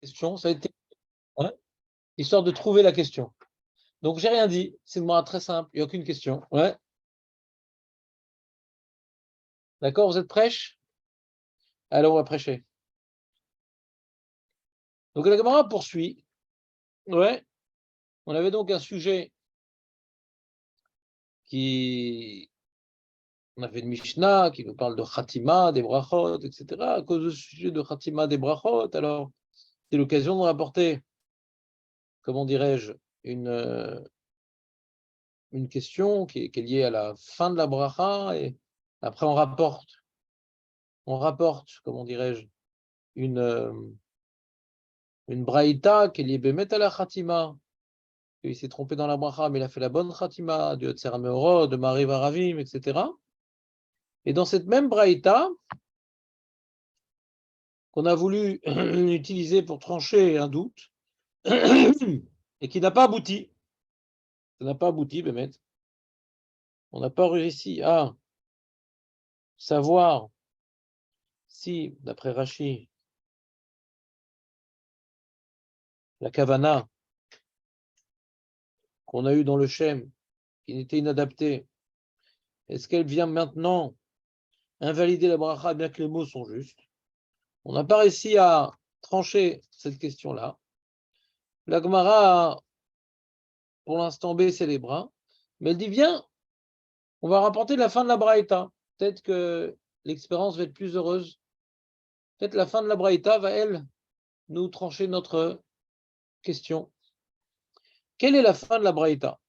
question, ça a été ouais, histoire de trouver la question. Donc j'ai rien dit, c'est moi très simple, il n'y a aucune question. Ouais, d'accord, vous êtes prêches? Allez, on va prêcher. Donc la Gemara poursuit. Ouais, on avait donc un sujet qui on avait une Mishnah qui nous parle de Khatima, des brachot, etc. À cause du sujet de Khatima, des brachot, alors c'est l'occasion de rapporter, comment dirais-je, une question qui est liée à la fin de la bracha, et après on rapporte, comment dirais-je, une braïta qui est liée bémet à la Khatima. Il s'est trompé dans la bracha, mais il a fait la bonne Khatima, de Yotzer HaMeorot, de Mariv Aravim, etc. Et dans cette même braïta, qu'on a voulu utiliser pour trancher un doute, et qui n'a pas abouti, ça n'a pas abouti, Bémet. On n'a pas réussi à savoir si, d'après Rashi, la kavana qu'on a eue dans le Shem, qui n'était inadaptée, est-ce qu'elle vient maintenant invalider la bracha, bien que les mots sont justes? On n'a pas réussi à trancher cette question-là. La Gemara a, pour l'instant, baissé les bras, mais elle dit, viens, on va rapporter la fin de la braïta. Peut-être que l'expérience va être plus heureuse. Peut-être la fin de la braïta va, elle, nous trancher notre question. Quelle est la fin de la braïta?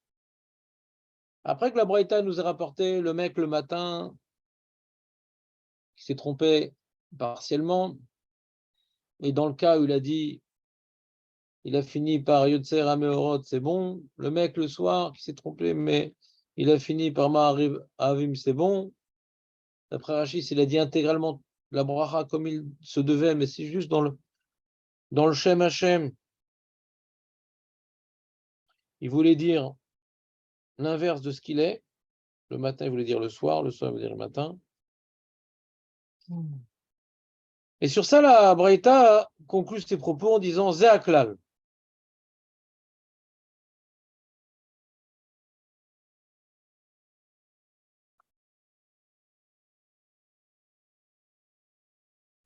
Après que la braïta nous ait rapporté le mec le matin qui s'est trompé partiellement, et dans le cas où il a dit, il a fini par Yotzer HaMeorot, c'est bon. Le mec le soir qui s'est trompé, mais il a fini par Ma'ariv Avim, c'est bon. D'après Rachid, il a dit intégralement la bracha comme il se devait, mais c'est juste dans le Shem Hashem. Il voulait dire l'inverse de ce qu'il est. Le matin, il voulait dire le soir il voulait dire le matin. Et sur ça, la Braïta conclut ses propos en disant Zéaklal.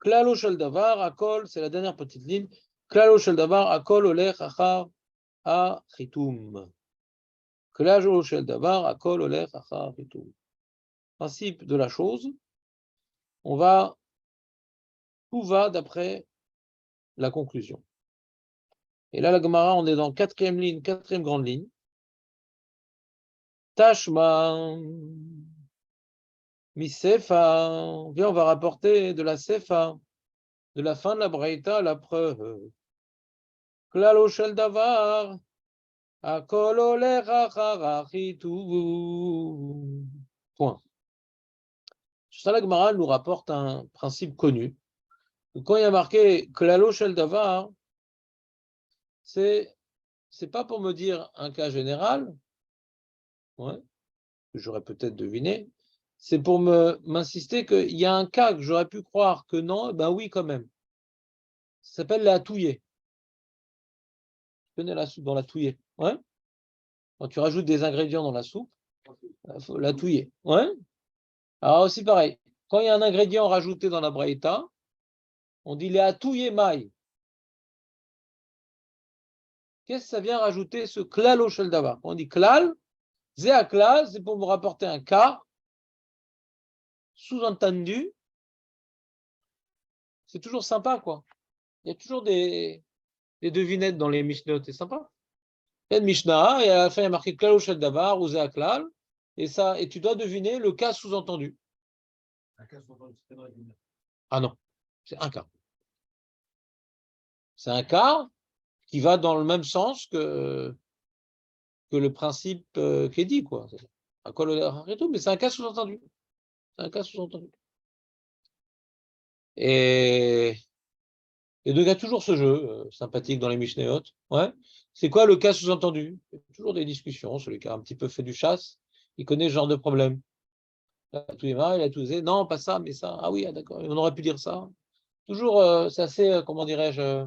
Klalo shel davar, akol, c'est la dernière petite ligne. Klalo shel davar, akol, olech, achar, achitum. Klalo shel davar, akol, olech, achar, achitum. Principe de la chose, tout va d'après la conclusion. Et là, la Gemara, on est dans quatrième ligne, quatrième grande ligne. Tashma, misefa, viens, on va rapporter de la sefa, de la fin de la Braïta, la preuve. Klalo shel davar, akol olech achar achitum. Point. Sur ça, la Gemara nous rapporte un principe connu. Quand il y a marqué Klalo shel davar, c'est pas pour me dire un cas général, ouais, que j'aurais peut-être deviné, c'est pour m'insister qu'il y a un cas que j'aurais pu croire que non, ben oui quand même. Ça s'appelle la touillée. Tu connais la soupe dans la touillée, ouais? Quand tu rajoutes des ingrédients dans la soupe, il faut la touiller, ouais? Alors aussi pareil, quand il y a un ingrédient rajouté dans la braïta, on dit les atouillé maï. Qu'est-ce que ça vient rajouter ce klal au shel davar? On dit klal, zé klal, c'est pour me rapporter un cas, sous-entendu, c'est toujours sympa, quoi. Il y a toujours des devinettes dans les Mishnayot, c'est sympa. Il y a une Mishnah, et à la fin, il y a marqué klal au shel davar, ou zé klal, et tu dois deviner le cas sous-entendu. Un cas sous-entendu, c'est pas vrai. Ah non, c'est un cas. C'est un cas qui va dans le même sens que le principe qui est dit, quoi. Mais c'est un cas sous-entendu. C'est un cas sous-entendu. Et donc, il y a toujours ce jeu sympathique dans les Mishnayot. Ouais. C'est quoi le cas sous-entendu? Il y a toujours des discussions. Celui qui a un petit peu fait du chasse, il connaît ce genre de problème. Il a tous les mains, il a tout dit, non, pas ça, mais ça. Ah oui, ah, d'accord, on aurait pu dire ça. Toujours, c'est assez, comment dirais-je,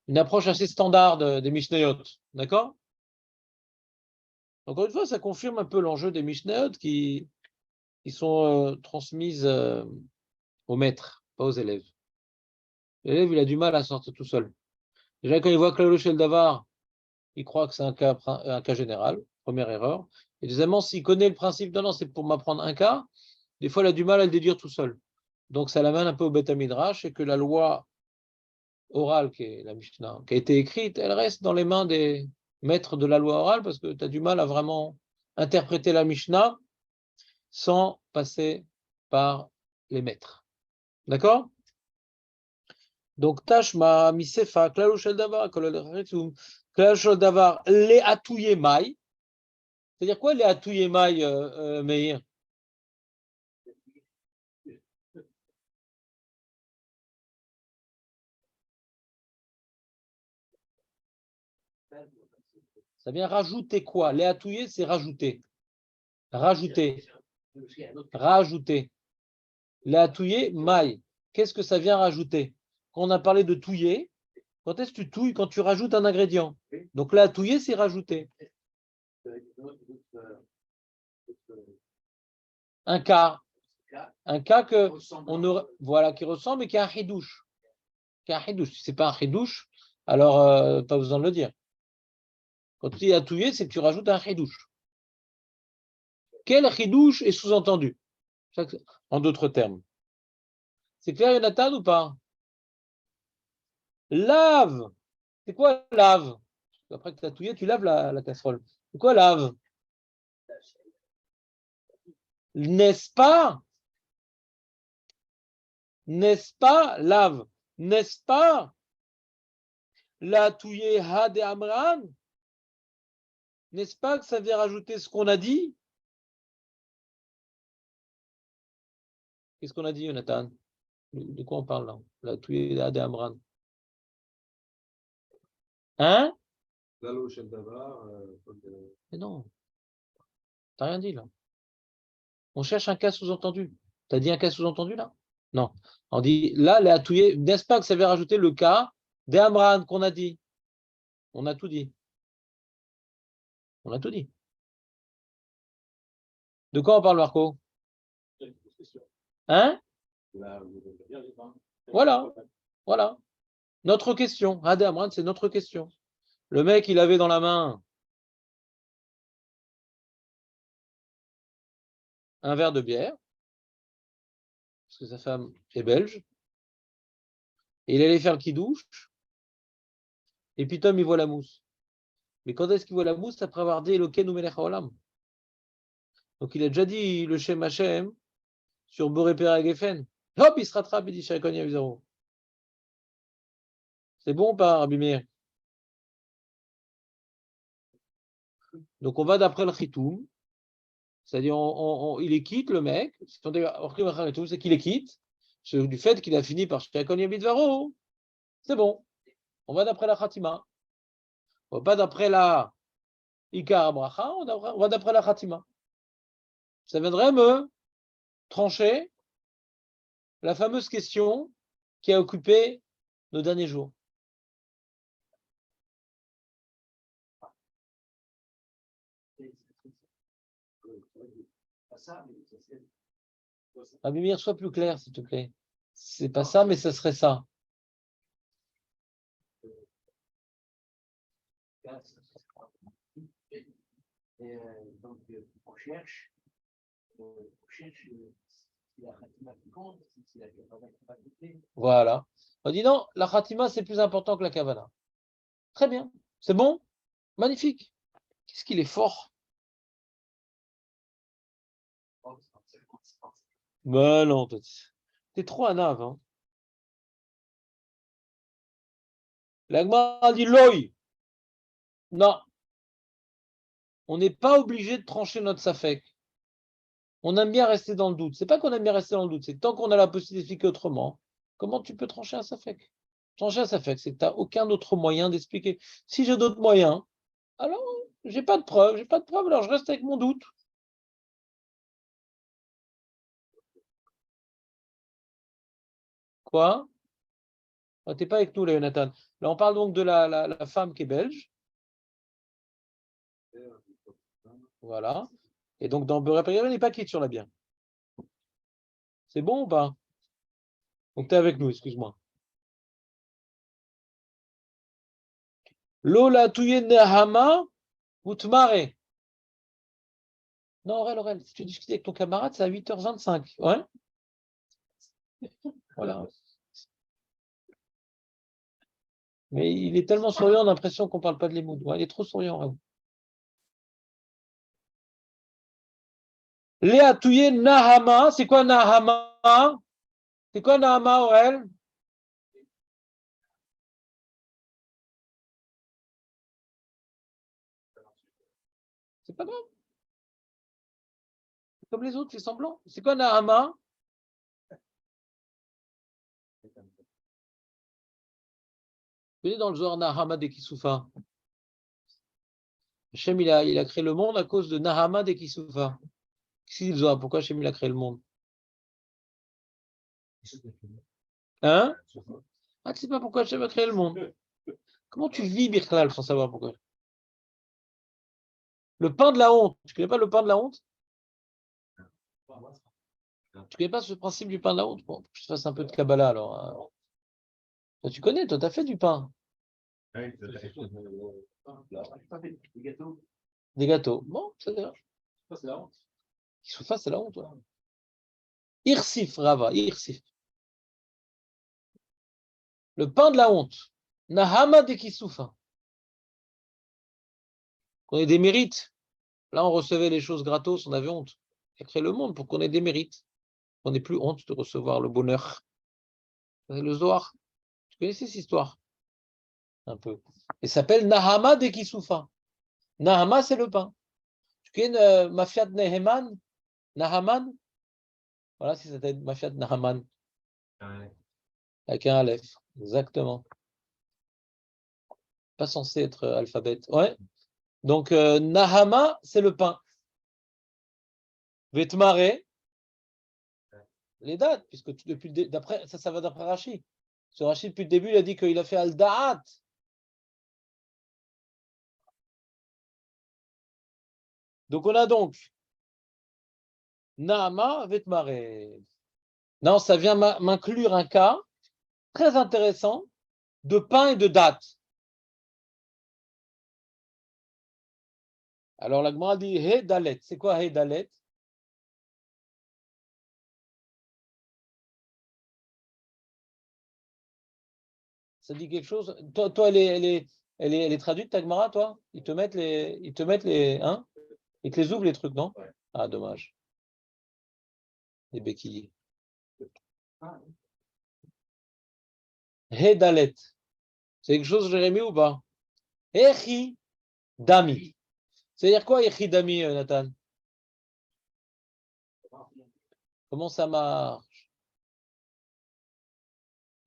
une approche assez standard des Mishnayot. D'accord? Encore une fois, ça confirme un peu l'enjeu des Mishnayot qui sont transmises aux maîtres, pas aux élèves. L'élève, il a du mal à sortir tout seul. Déjà, quand il voit Klalo Shel Davar, il croit que c'est un cas général, première erreur. Et deuxièmement, s'il connaît le principe, non, c'est pour m'apprendre un cas, des fois, il a du mal à le déduire tout seul. Donc, ça l'amène un peu au Beth Midrash, et que la loi orale, qui est la Mishnah, qui a été écrite, elle reste dans les mains des maîtres de la loi orale, parce que tu as du mal à vraiment interpréter la Mishnah sans passer par les maîtres. D'accord? Donc, Tashma, Misefa, Klalo Shel Davar, Klalo Shel Davar, le atouye mai. C'est-à-dire quoi, les atouye mai, Meir? Ça vient rajouter quoi? Les atouye, c'est rajouter. Rajouter. Rajouter. Les atouye mai. Qu'est-ce que ça vient rajouter? Quand on a parlé de touiller, quand est-ce que tu touilles? Quand tu rajoutes un ingrédient. Donc là, touiller, c'est rajouter. Un cas. Un cas que on aurait, voilà, qui ressemble et qui a un chidouche. Qui a un chidouche. Si c'est pas un chidouche, alors pas besoin de le dire. Quand tu dis atouiller, c'est que tu rajoutes un chidouche. Quel chidouche est sous-entendu? En d'autres termes. C'est clair, Jonathan, ou pas? Lave. C'est quoi lave? Après que tu as touillé, tu laves la casserole. C'est quoi lave? N'est-ce pas? N'est-ce pas? Lave. N'est-ce pas? La touillé ha de Amran? N'est-ce pas que ça vient rajouter ce qu'on a dit? Qu'est-ce qu'on a dit, Jonathan? De quoi on parle là? La touillé ha de Amran. Hein? Mais non, t'as rien dit là. On cherche un cas sous-entendu. T'as dit un cas sous-entendu là? Non. On dit là, les atouillés, n'est-ce pas que ça vient rajouter le cas d'Amran qu'on a dit? On a tout dit. On a tout dit. De quoi on parle, Marco? Hein? Voilà. Voilà. Notre question. Hadé Amran, c'est notre question. Le mec, il avait dans la main un verre de bière, parce que sa femme est belge, et il allait faire le kidouche, et puis Tom, il voit la mousse. Mais quand est-ce qu'il voit la mousse? Après avoir dit Elokeinu melech haolam. Donc il a déjà dit le Shem Hashem sur Boré Pera Geffen. Hop, il se rattrape, il dit Shakon Yavzaro. C'est bon ou pas, Rabbi Meir? Donc on va d'après le Chitoum, c'est-à-dire il est quitte le mec, c'est qu'il est quitte, du fait qu'il a fini par Shakon Yavzaro. C'est bon, on va d'après la Khatima. On va pas d'après la Ikar Abracha, on va d'après la Khatima. Ça viendrait me trancher la fameuse question qui a occupé nos derniers jours. Rabbi Meir, sois plus clair, s'il te plaît. C'est pas ça, mais ce serait ça. Donc, on cherche si la khatima qui compte, si la kavana qui va compter. Voilà. On dit non, la khatima, c'est plus important que la kavana. Très bien. C'est bon? Magnifique. Qu'est-ce qu'il est fort? Ben non, t'es trop un ave. Hein. L'agma dit l'oï. Non. On n'est pas obligé de trancher notre safek. On aime bien rester dans le doute. C'est pas qu'on aime bien rester dans le doute, c'est que tant qu'on a la possibilité d'expliquer autrement, comment tu peux trancher un safek? Trancher un safek, c'est que tu n'as aucun autre moyen d'expliquer. Si j'ai d'autres moyens, alors j'ai pas de preuve, alors je reste avec mon doute. Quoi? Tu n'es pas avec nous, là, Jonathan. Là, on parle donc de la femme qui est belge. Voilà. Et donc, dans Beurre Périgord, il n'est pas quitte sur la bière. C'est bon ou pas? Donc, tu es avec nous, excuse-moi. Lola touye nehama ou tmare. Non, Aurel, si tu discutes avec ton camarade, c'est à 8h25. Ouais? Voilà. Mais il est tellement souriant, on a l'impression qu'on ne parle pas de l'émoud. Ouais, il est trop souriant. Léa touye nahama. C'est quoi nahama? C'est quoi nahama, Aurel? C'est pas grave. Comme les autres, c'est semblant. C'est quoi nahama? Vous voyez dans le Zohar Nahama de Kisoufa. Hachem, il a créé le monde à cause de Nahama de Kisoufa. Qu'est-ce qu'il dit le Zohar? Pourquoi Hachem, il a créé le monde? Hein? Ah, tu sais pas pourquoi Hachem a créé le monde? Comment tu vis, Birklal, sans savoir pourquoi? Le pain de la honte. Tu connais pas le pain de la honte? Tu connais pas ce principe du pain de la honte? Bon, je te fasse un peu de Kabbalah alors. Toi, tu connais, toi, tu as fait du pain. Des gâteaux. Bon, c'est bien. Kisoufa, c'est la honte. Ouais. Irsif, Rava, Irsif. Le pain de la honte. Nahama de Kisoufa. Qu'on ait des mérites. Là, on recevait les choses gratos, on avait honte. Il a créé le monde pour qu'on ait des mérites. On n'ait plus honte de recevoir le bonheur. Le Zohar. Tu connaissais cette histoire? Un peu. Il s'appelle Nahama de Kisoufa. Nahama, c'est le pain. Tu connais Mafiat Neheman? Nahaman? Voilà, si c'était Mafiat Nahaman. Avec un Aleph. Exactement. Pas censé être alphabet. Ouais. Donc, Nahama, c'est le pain. Vetmare, les dates, puisque depuis d'après, ça va d'après Rachid. Ce Rachid, depuis le début, il a dit qu'il a fait Al-Da'at. Donc, on a donc Nahama, Vetmare. Non, ça vient m'inclure un cas très intéressant de pain et de date. Alors, la Gemara dit He Dalet. C'est quoi He Dalet? Ça dit quelque chose? Toi elle est traduite, ta Gemara, toi? Ils te mettent les, hein? Ils te les ouvrent, les trucs, non? Ah, dommage. Les béquilles. Hedalet. C'est quelque chose, Jérémie, ou pas? Echi Dami. C'est-à-dire quoi, Echi Dami, Nathan? Comment ça marche?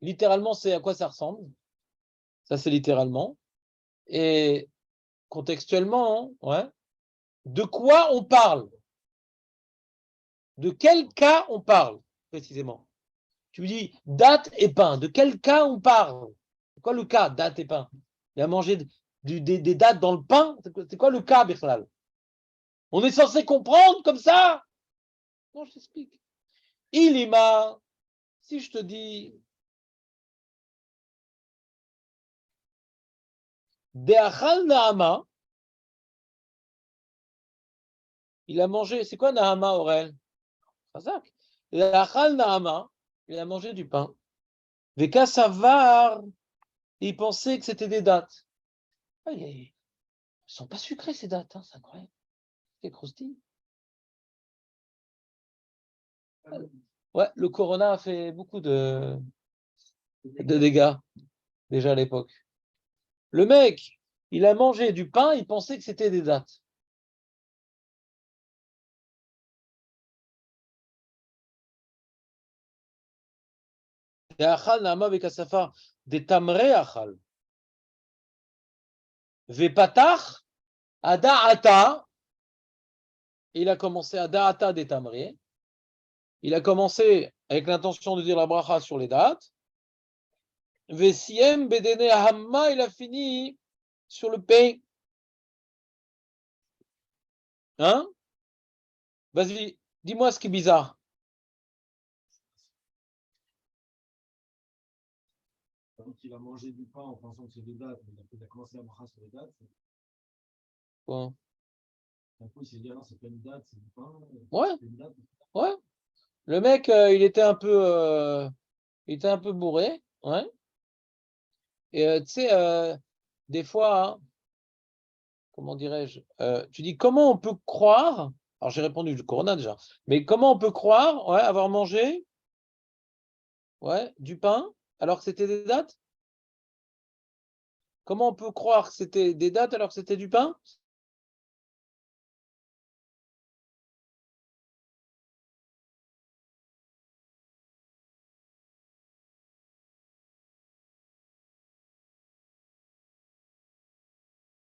Littéralement, c'est à quoi ça ressemble? Ça, c'est littéralement. Et contextuellement, hein, ouais. De quoi on parle? De quel cas on parle, précisément? Tu me dis date et pain. De quel cas on parle? C'est quoi le cas, date et pain? Il a mangé des dates dans le pain? C'est quoi le cas, Bichlal? On est censé comprendre comme ça? Non, je t'explique. Ilima, si je te dis Deachal Nahama, il a mangé, c'est quoi Nahama, Aurel? Chazak. Deachal Nahama, il a mangé du pain. Veka Savar, il pensait que c'était des dates. Ah, ils ne sont pas sucrés ces dates, hein, c'est incroyable. C'est croustille. Ouais, le Corona a fait beaucoup de dégâts déjà à l'époque. Le mec, il a mangé du pain, il pensait que c'était des dates. Deachal Nahama veka Savar, des tamré achal. Vepatach, Ada'ata, il a commencé à Da'ata des tamré. Il a commencé avec l'intention de dire la bracha sur les dates. Vesiem Bedene Hamma, il a fini sur le pain. Hein? Vas-y, dis-moi ce qui est bizarre. Donc, il a mangé du pain en pensant que c'est des dates, mais il a commencé à manger sur les dates. Quoi? Un coup, il s'est dit, ah non, c'est pas une date, c'est du pain. Ouais, C'est une date. ouais. Le mec, il était un peu bourré, ouais. Et tu sais, des fois, hein, comment dirais-je, tu dis comment on peut croire, alors j'ai répondu du Corona déjà, mais comment on peut croire, ouais, avoir mangé, ouais, du pain, alors que c'était des dates? Comment on peut croire que c'était des dates alors que c'était du pain?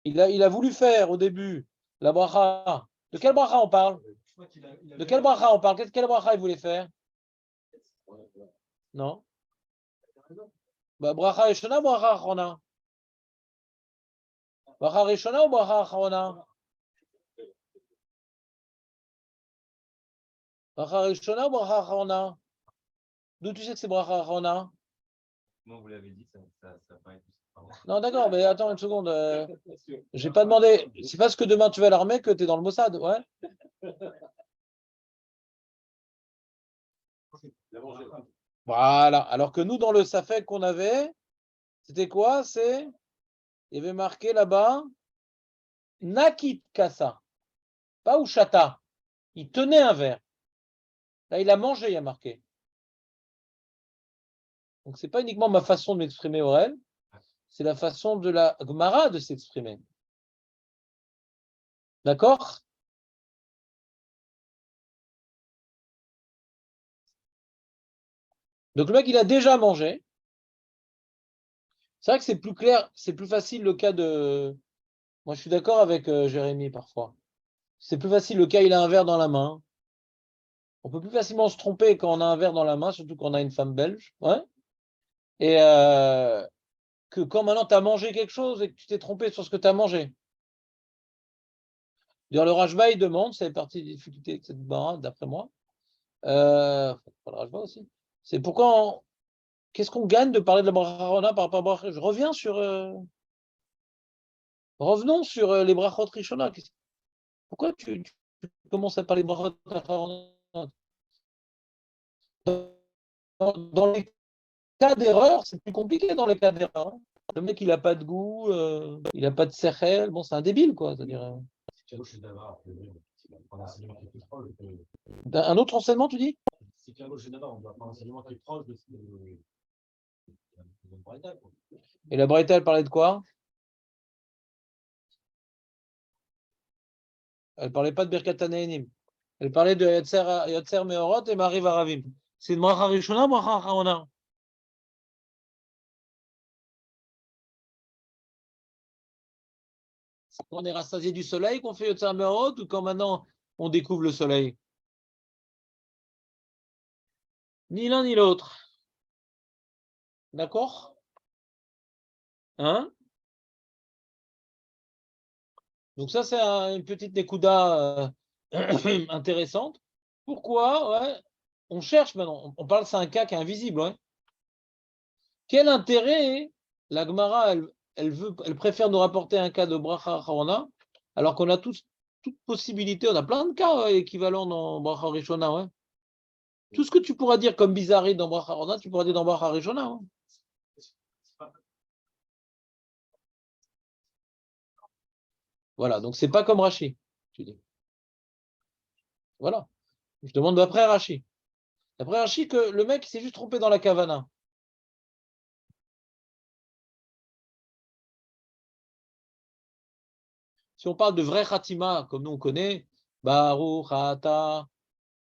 Il a voulu faire au début la bracha. De quelle bracha on parle? Je crois qu'il a, il De avait- quelle bracha on parle? Quelle bracha il voulait faire? Non? Bah, bracha Rishona, bracha Achrona. Bracha Rishona ou bracha Achrona? Bracha Rishona ou bracha Achrona? D'où tu sais que c'est bracha Achrona? Moi, vous l'avez dit, ça paraît plus. Non, d'accord, mais attends une seconde. J'ai pas demandé. C'est parce que demain tu vas à l'armée que tu es dans le Mossad, ouais? Voilà. Alors que nous, dans le Safek qu'on avait, c'était quoi? Il y avait marqué là-bas, Nakit Kassa, pas Ushata. Il tenait un verre. Là, il a mangé, il y a marqué. Donc, c'est pas uniquement ma façon de m'exprimer orale, c'est la façon de la Gemara de s'exprimer. D'accord? Donc, le mec, il a déjà mangé. C'est vrai que c'est plus clair, c'est plus facile le cas de. Moi, je suis d'accord avec Jérémy parfois. C'est plus facile le cas, il a un verre dans la main. On peut plus facilement se tromper quand on a un verre dans la main, surtout quand on a une femme belge. Ouais. Et que quand maintenant tu as mangé quelque chose et que tu t'es trompé sur ce que tu as mangé. D'ailleurs, le Rajba, il demande, c'est partie des difficultés de cette barre, d'après moi. Le Rajba aussi. C'est pourquoi, qu'est-ce qu'on gagne de parler de la Brachot par rapport à Brachot? Je reviens sur. Revenons sur les Brachot Rishona. Pourquoi tu commences à parler de Brachot dans les cas d'erreur, c'est plus compliqué dans les cas d'erreur. Hein. Le mec, il n'a pas de goût, il n'a pas de sechel. Bon, c'est un débile, quoi. C'est-à-dire, un autre enseignement, tu dis? C'est qu'un on doit pas un enseignement qui est proche de ce que. Et la Braïta, elle parlait de quoi? Elle parlait pas de Birkat Hanehenim. Elle parlait de Yotzer Meorot et Mariv Aravim. C'est une bracha rishona ou bracha acharona? C'est quand on est rassasié du soleil qu'on fait Yotzer Meorot ou quand maintenant on découvre le soleil? Ni l'un ni l'autre. D'accord? Hein? Donc ça, c'est une petite Nekuda intéressante. Pourquoi? Ouais, on cherche maintenant. On parle, c'est un cas qui est invisible. Ouais. Quel intérêt la Gemara, elle préfère nous rapporter un cas de Bracha Acharona, alors qu'on a toute possibilité, on a plein de cas équivalents dans Bracha Rishona. Ouais. Tout ce que tu pourras dire comme bizarrerie dans Bracha Acharona, tu pourras dire dans Bracha Rishona. Ouais. Voilà, donc c'est pas comme Rashi, tu dis. Voilà. Je demande d'après Rashi. D'après Rashi, que le mec s'est juste trompé dans la kavana. Si on parle de vrai Khatima, comme nous on connaît, Baruch Ata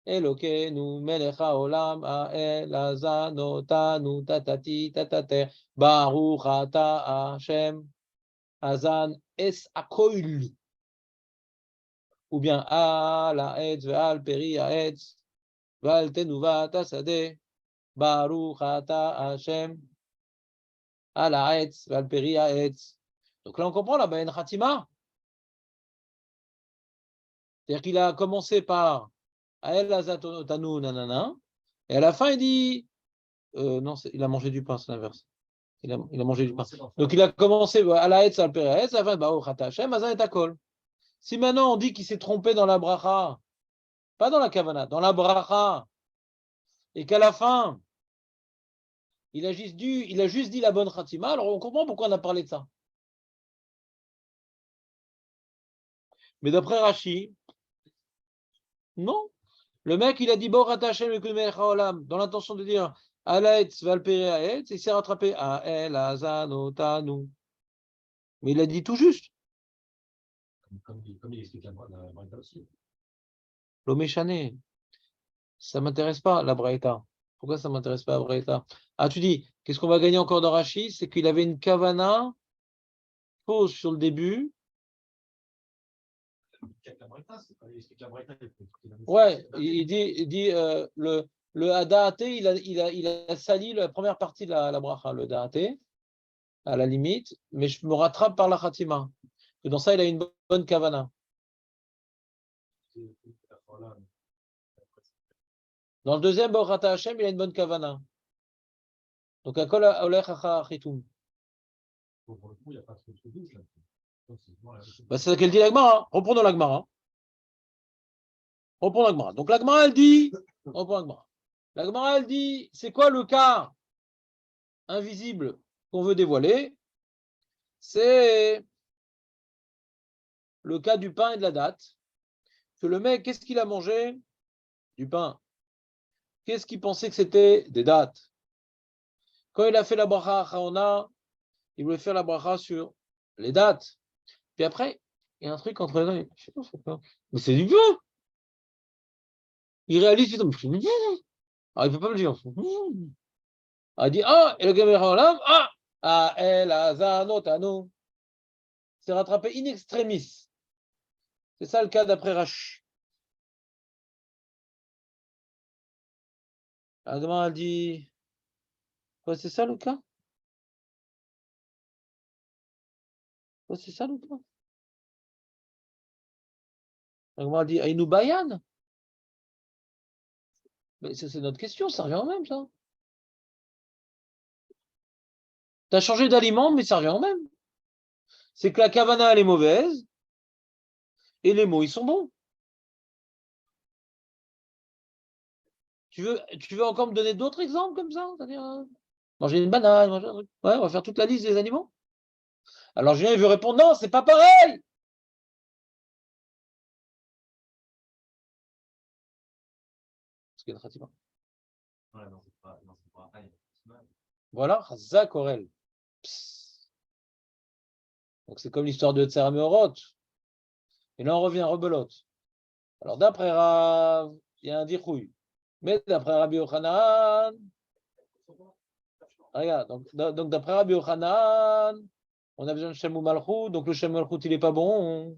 Elokeinu Melech Haolam Ha'el Azanotanu Tatati Tatater Baruch Ata Hashem Azan Es Akoil ou bien Al Ha'etz Ve'al Peri Ha'etz Ve'al Tenuvat Hasadeh Baruch Ata Hashem à la Haetz, Valperi Haetz. Donc là, on comprend la Baen Khatima. C'est-à-dire qu'il a commencé par Ael Azatonu nanana, et à la fin, il dit non, il a mangé du pain, c'est l'inverse. Il a mangé du pain. Donc il a commencé à la Haetz, Valperi Haetz, à la fin, bah, oh, Chata Hashem, Azan et Akol. Si maintenant on dit qu'il s'est trompé dans la bracha, pas dans la kavana, dans la bracha, et qu'à la fin, il a juste dit la bonne khatima, alors on comprend pourquoi on a parlé de ça. Mais d'après Rashi, non. Le mec, il a dit Borat Hashem dans l'intention de dire Alaetz Valpere Aetz, il s'est rattrapé à El Azanotanu. Mais il a dit tout juste. Comme il explique la Braïta aussi. L'Omeshane, ça ne m'intéresse pas la Braïta. Pourquoi ça ne m'intéresse pas la Braïta? Ah, tu dis, qu'est-ce qu'on va gagner encore dans Rashi? C'est qu'il avait une kavana fausse sur le début. Ouais, il dit le Hadaate, il a sali la première partie de la bracha, le Hadaate, à la limite, mais je me rattrape par la Khatima. Et dans ça, il a une bonne kavana. Dans le deuxième, Borata Hashem, il a une bonne kavana. Donc, à kol olech achitum. Pour le coup, il n'y a pas trop de douche là. C'est ce qu'elle dit l'Agmara. Reprenons l'Agmara. Reprenons l'Agmara. Donc, l'Agmara, elle dit, l'Agmara, elle dit, c'est quoi le cas invisible qu'on veut dévoiler? C'est le cas du pain et de la date. Que le mec, qu'est-ce qu'il a mangé? Du pain. Qu'est-ce qu'il pensait que c'était? Des dates. Quand il a fait la bracha à Chaona, il voulait faire la bracha sur les dates. Puis après, il y a un truc entre les deux. Je sais pas, mais c'est du pain. Il réalise, mais c'est du pain. Alors, il ne peut pas me le dire. Il dit, et le gamin El Azanotanu. C'est rattrapé in extremis. C'est ça le cas d'après Rashi. Agma a dit, quoi, c'est ça le cas? Quoi, c'est ça le cas? Agma a dit, Aïnou Bayan. Mais ça, c'est notre question, ça revient au même, ça. Tu as changé d'aliment, mais ça revient au même. C'est que la kavana, elle est mauvaise, et les mots, ils sont bons. Tu veux encore me donner d'autres exemples comme ça? C'est-à-dire, manger une banane, manger un truc. Ouais, on va faire toute la liste des animaux. Alors Julien, il veut répondre, non, c'est pas pareil. Parce qu'il y a Khatima. Voilà, Chazak Orel. Donc c'est comme l'histoire de Tsar Meorot. Et là, on revient, rebelote. Alors d'après Rav, il y a un dichouille. Mais d'après Rabbi Yochanan, regarde, donc d'après Rabbi Yochanan, on a besoin de Shem ou Malchut, donc le Shem Malchut, il n'est pas bon.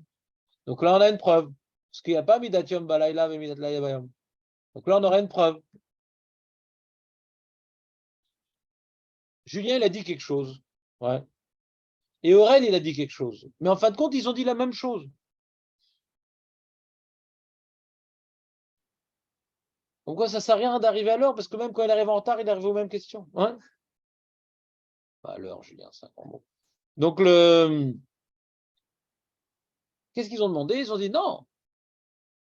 Donc là, on a une preuve. Parce qu'il n'y a pas Midat Yom Balayla et Midat Layla Bayom. Donc là, on aurait une preuve. Julien, il a dit quelque chose. Ouais. Et Aurel, il a dit quelque chose. Mais en fin de compte, ils ont dit la même chose. Donc quoi, ça ne sert à rien d'arriver à l'heure, parce que même quand il arrive en retard, il arrive aux mêmes questions. Ouais. Pas à l'heure, Julien, c'est un grand mot. Donc, qu'est-ce qu'ils ont demandé? Ils ont dit non.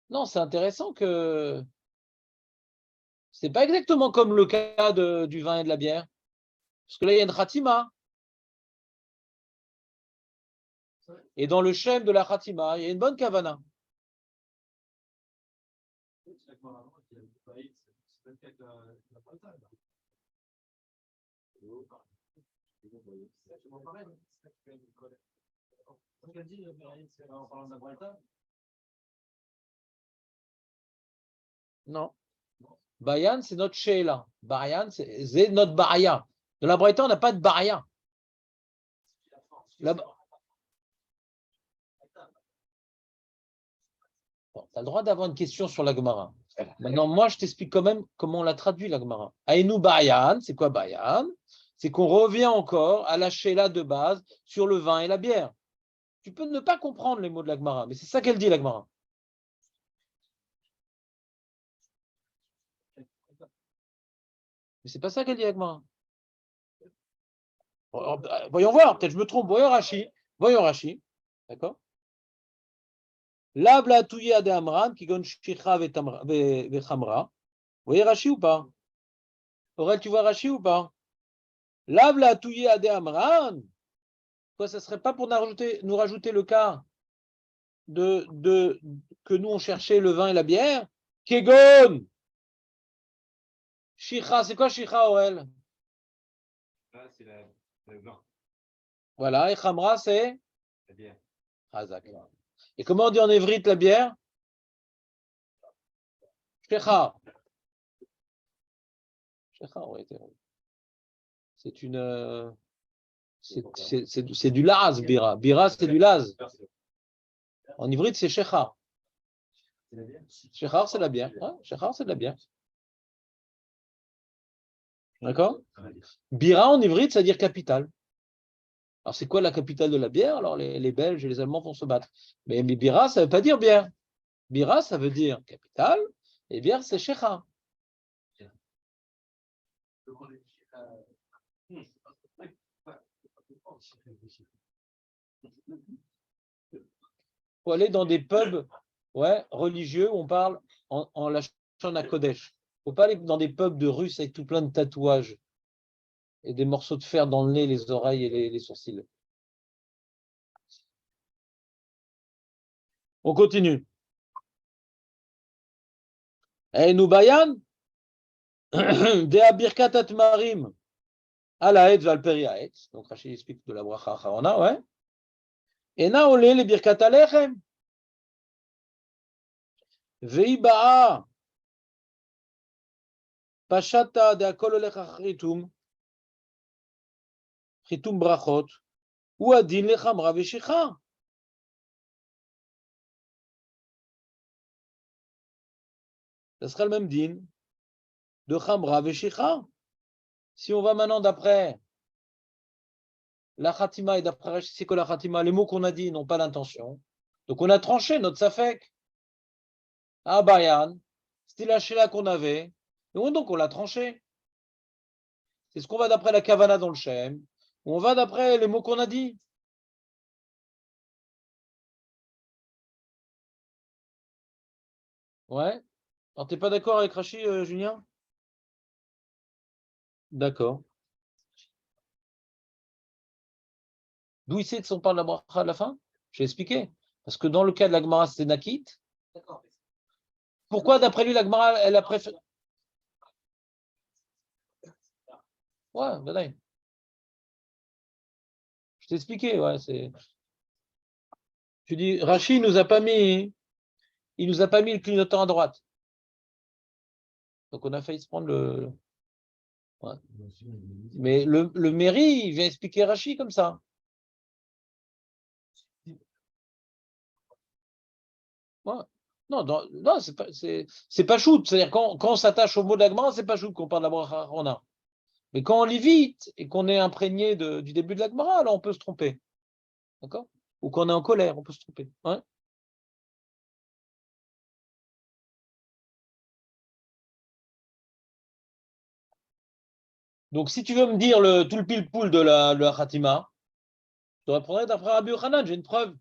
Non, c'est intéressant que c'est pas exactement comme le cas du vin et de la bière. Parce que là, il y a une khatima. Et dans le shem de la khatima, il y a une bonne kavana. Non. Bayan, c'est notre sheila. Bayan, c'est notre baraya. De la Braïta, on n'a pas de baraya. Bon, tu as le droit d'avoir une question sur la Gemara. Maintenant, moi, je t'explique quand même comment on l'a traduit, la Gemara. Aïnou Bayan, c'est quoi Bayan? c'est qu'on revient encore à la Sheila de base sur le vin et la bière. Tu peux ne pas comprendre les mots de la Gemara, mais c'est ça qu'elle dit, la Gemara. Mais c'est pas ça qu'elle dit, la Gemara. Voyons voir, peut-être je me trompe. Voyons Rashi. D'accord? Labla touya de Amran, qui gon shicha vechamra. Vous voyez Rashi ou pas? Aurel, tu vois Rashi ou pas? Labla touya de Amran. Quoi, ça serait pas pour nous rajouter le cas que nous on cherchait le vin et la bière? Kegon. Shicha, c'est quoi shicha, Aurel? C'est le vin. Voilà, et Khamra, c'est La bière. Razak. Et comment on dit en évrite la bière? Shecha. Shecha, en réalité. C'est une. C'est du laz, bira. Bira, c'est du laz. En ivrite, c'est shecha. Shechar, c'est la bière. Ouais, shechar, c'est de la bière. D'accord? Bira, en ivrite, ça veut dire capitale. Alors, c'est quoi la capitale de la bière? Alors, les Belges et les Allemands vont se battre. Mais bira, ça ne veut pas dire bière. Bira, ça veut dire capitale. Et bière, c'est shechar. Il faut aller dans des pubs religieux où on parle en la Shana Kodesh. Il ne faut pas aller dans des pubs de Russes avec tout plein de tatouages et des morceaux de fer dans le nez, les oreilles et les sourcils. On continue. Et nous bayan de abirkat atmarim à la haetz valperi haetz. Donc Rachid explique de la bracha acharona, ouais. Et na olé les birkat alechem. Veibaa pashata de akol olech achritum chitum brachot ou adin lechamra veshicha. Ça sera le même din de chamra veshicha. Si on va maintenant d'après la khatima et d'après c'est que la khatima, les mots qu'on a dit n'ont pas d'intention. Donc on a tranché notre safek. Ah bayan, c'était la shela qu'on avait. Et donc on l'a tranché. C'est ce qu'on va d'après la kavana dans le shem. On va d'après les mots qu'on a dit. Ouais. Alors t'es pas d'accord avec Rachi, Julien? D'accord. D'où il sait qu'on parle de la bracha à la fin? J'ai expliqué. Parce que dans le cas de la Gemara, c'était Nakit. Pourquoi, d'après lui, la Gemara, elle a préféré. Ouais, ben je t'ai expliqué, ouais. Tu dis, Rachi, il nous a pas mis le clignotant à droite. Donc on a failli se prendre le. Ouais. Mais le mairie, il vient expliquer Rachi comme ça. Ouais. Non, non, c'est pas shoot. C'est-à-dire quand on s'attache au mot d'Agmara, c'est pas shoot qu'on parle de la bracha Arona. Mais quand on lit vite et qu'on est imprégné du début de l'Agmara, alors on peut se tromper. D'accord? Ou qu'on est en colère, on peut se tromper. Ouais. Donc si tu veux me dire tout le pile-poule de la Khatima, je te répondrai d'après Rabbi Yochanan, j'ai une preuve.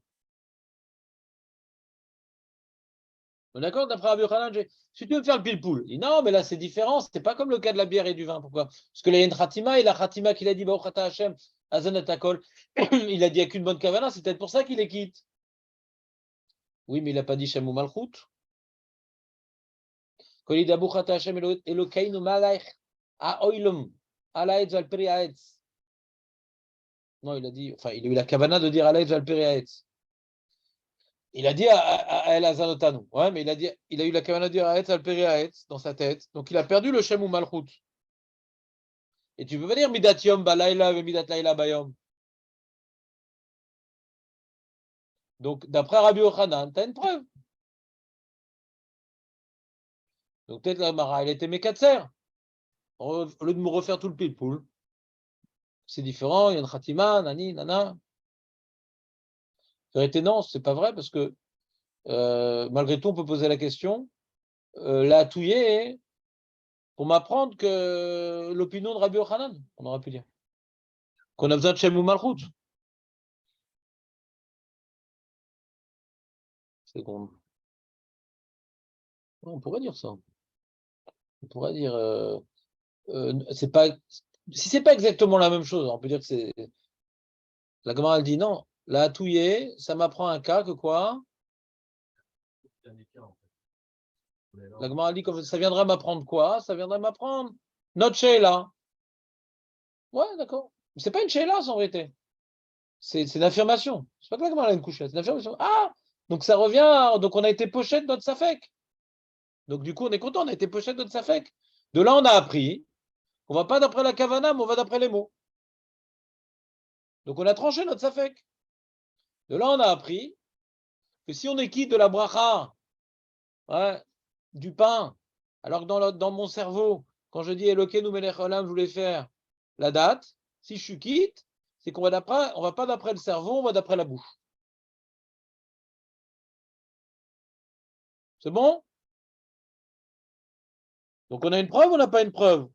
D'accord? D'après Rabbi Yochanan, si tu veux me faire le pile-poule, il dit non, mais là c'est différent, c'est pas comme le cas de la bière et du vin. Pourquoi? Parce que là il y a une Khatima et la Khatima qu'il a dit, Baruch Ata Hashem, Azanat Akol, il a dit avec une bonne kavana, c'est peut-être pour ça qu'il les quitte. Oui, mais il n'a pas dit Shem ou Malchut. Quand il dit Baruch Ata Hashem Elokeinu Malach Ha'oilom Alaetz Alperi Haetz. Non, il a dit, enfin, il a eu la kavana de dire Alaetz Alperi Haetz. Il a dit à El Azanotanu. Ouais, mais il a eu la kavana de dire Haetz Alperi Haetz dans sa tête. Donc il a perdu le Shem ou Malchut. Et tu peux pas dire Midat Yom Balayla et Midat Layla Bayom. Donc, d'après Rabbi Yochanan, tu as une preuve. Donc, peut-être la Mara, elle était Mekatser. Au lieu de me refaire tout le pile-poule. c'est différent, il y a une khatima, nani, nana. En vérité, non, c'est pas vrai, parce que malgré tout, on peut poser la question, la touillée, pour m'apprendre que l'opinion de Rabbi Yochanan, on aurait pu dire. Qu'on a besoin de Shem ou Malchut. Seconde. On pourrait dire ça. On pourrait dire, c'est pas, si c'est pas exactement la même chose, on peut dire que c'est. La Gemara elle dit non. La touillée, ça m'apprend un cas que quoi? La Gemara dit que ça viendrait m'apprendre quoi? Ça viendrait m'apprendre notre Sheila. Ouais, d'accord. Mais c'est pas une Sheila en vérité. C'est une affirmation. C'est pas que la Gemara a une couchette, c'est une affirmation. Ah! Donc ça revient, donc on a été pochette de notre Safek. Donc du coup, on est content, on a été pochette de notre Safek. De là, on a appris qu'on ne va pas d'après la Kavana, mais on va d'après les mots. Donc on a tranché notre Safek. De là, on a appris que si on est quitte de la bracha, ouais, du pain, alors que dans mon cerveau, quand je dis Elokeinu Melech Olam, je voulais faire la date, si je suis quitte, c'est qu'on va pas d'après le cerveau, on va d'après la bouche. C'est bon? Donc on a une preuve ou on n'a pas une preuve?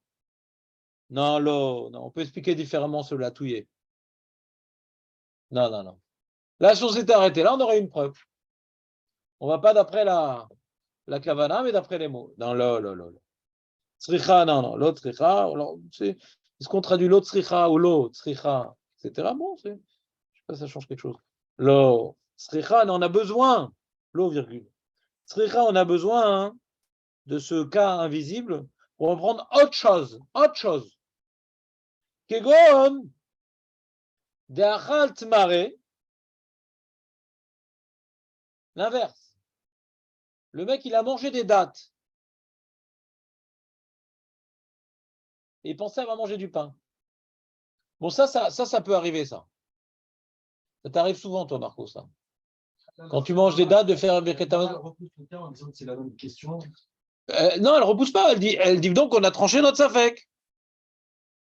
Non, non, on peut expliquer différemment sur la touillée. Non, non, non. Là, si on s'était arrêté là, on aurait une preuve. On ne va pas d'après la kavana, mais d'après les mots. Non, Tzricha, non, l'autre tzricha, est-ce qu'on traduit l'autre tzricha ou l'autre tzricha, etc. Bon, je ne sais pas si ça change quelque chose. L'autre tzricha, on a besoin, l'eau, virgule. Tzricha, on a besoin de ce cas invisible pour reprendre autre chose. Kegon, de'achal tmare, l'inverse. Le mec, il a mangé des dattes. Et il pensait avoir mangé du pain. Bon, ça peut arriver, ça. Ça t'arrive souvent, toi, Marco, ça. Quand tu manges des dattes, de faire un Birkat Hamazon. C'est la même question. Non, elle ne repousse pas. Elle dit donc on a tranché notre Safek.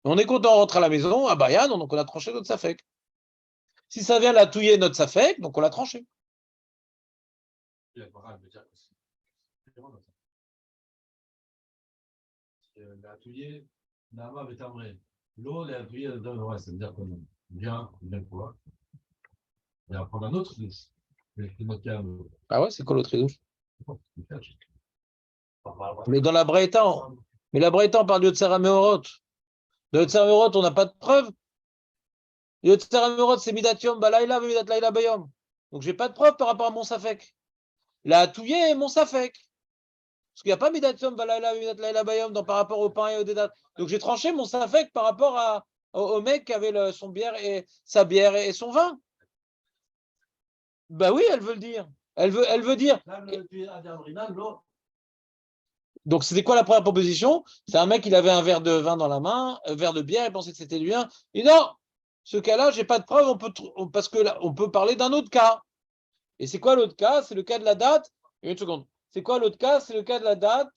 On est content, on rentre à la maison, à Bayan, donc on a tranché notre Safek. Si ça vient la touiller notre Safek, donc on l'a tranché. La touillée, Nama Betamré. L'eau, la touillée, elle donne, ouais, ça veut dire qu'on vient quoi. Et on prend un autre douche. Ah ouais, c'est quoi l'autre douche? Mais dans la Braïta, on parle de Yotzera Meorot. De Yotzera Meorot, on n'a pas de preuve. Yotzera Meorot, c'est Midat Yom Balayla, Midat Laila Bayom. Donc j'ai pas de preuve par rapport à mon Safek. La touillée est mon Safek. Parce qu'il n'y a pas Midat Yom Balayla, Midat Laila Bayom par rapport au pain et au dédat. Donc j'ai tranché mon Safek par rapport au mec qui avait sa bière et son vin. Ben oui, elle veut le dire. Elle veut dire. Donc, c'était quoi la première proposition? C'est un mec, il avait un verre de vin dans la main, un verre de bière, il pensait que c'était du vin. Et non, ce cas-là, j'ai pas de preuve, parce que là, on peut parler d'un autre cas. Et c'est quoi l'autre cas? C'est le cas de la date. Une seconde. C'est quoi l'autre cas? C'est le cas de la date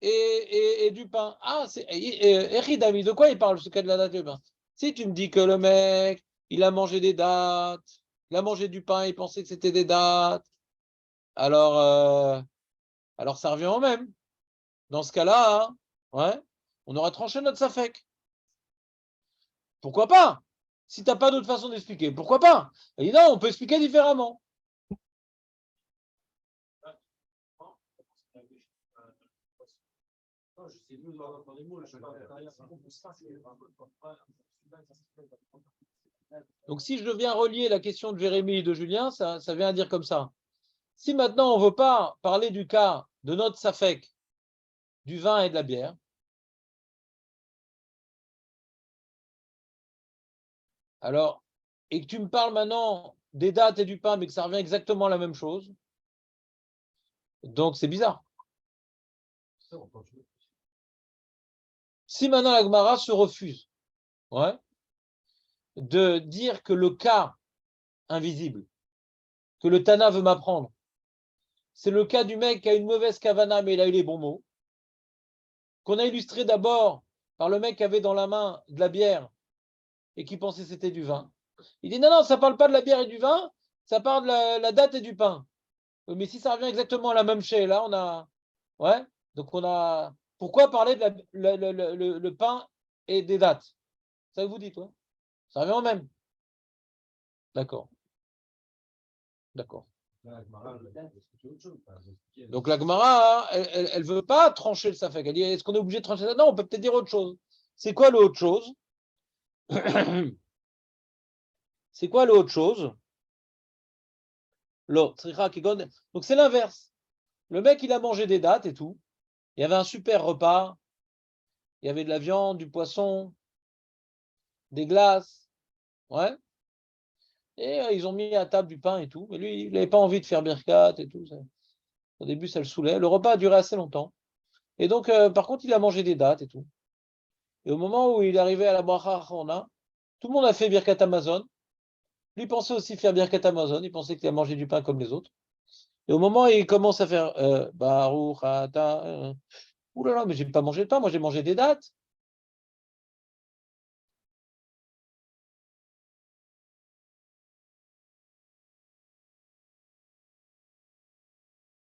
et du pain. Ah, c'est Eridami, de quoi il parle, ce cas de la date et du pain? Si tu me dis que le mec, il a mangé des dates, il a mangé du pain, il pensait que c'était des dates, alors ça revient au même. Dans ce cas-là, hein, ouais, on aura tranché notre Safek. Pourquoi pas? Si tu n'as pas d'autre façon d'expliquer, pourquoi pas? Et non, on peut expliquer différemment. Donc si je viens relier la question de Jérémie et de Julien, ça vient à dire comme ça. Si maintenant on ne veut pas parler du cas de notre Safek, du vin et de la bière, alors, et que tu me parles maintenant des dates et du pain, mais que ça revient exactement à la même chose, donc c'est bizarre. Si maintenant la Gemara se refuse, ouais, de dire que le cas invisible, que le Tana veut m'apprendre, c'est le cas du mec qui a une mauvaise kavana, mais il a eu les bons mots, qu'on a illustré d'abord par le mec qui avait dans la main de la bière et qui pensait que c'était du vin. Il dit non, ça ne parle pas de la bière et du vin, ça parle de la date et du pain. Mais si ça revient exactement à la même chose, là, on a. Ouais, donc on a. Pourquoi parler de le pain et des dates? Ça que vous dites, ouais. Ça revient au même. D'accord. D'accord. Donc la Gemara, elle veut pas trancher le Safek. Elle dit, est-ce qu'on est obligé de trancher ça? Non, on peut peut-être dire autre chose. C'est quoi le autre chose? C'est quoi le autre chose? L'autre. Donc c'est l'inverse. Le mec, il a mangé des dates et tout. Il y avait un super repas. Il y avait de la viande, du poisson, des glaces. Ouais. Et ils ont mis à table du pain et tout. Mais lui, il n'avait pas envie de faire birkat et tout. Au début, ça le saoulait. Le repas a duré assez longtemps. Et donc, par contre, il a mangé des dates et tout. Et au moment où il est arrivé à la bracha Achorona, tout le monde a fait birkat Amazon. Lui pensait aussi faire birkat Amazon. Il pensait qu'il a mangé du pain comme les autres. Et au moment où il commence à faire Baruch Ata, ouh là là, mais j'ai pas mangé de pain, moi j'ai mangé des dates.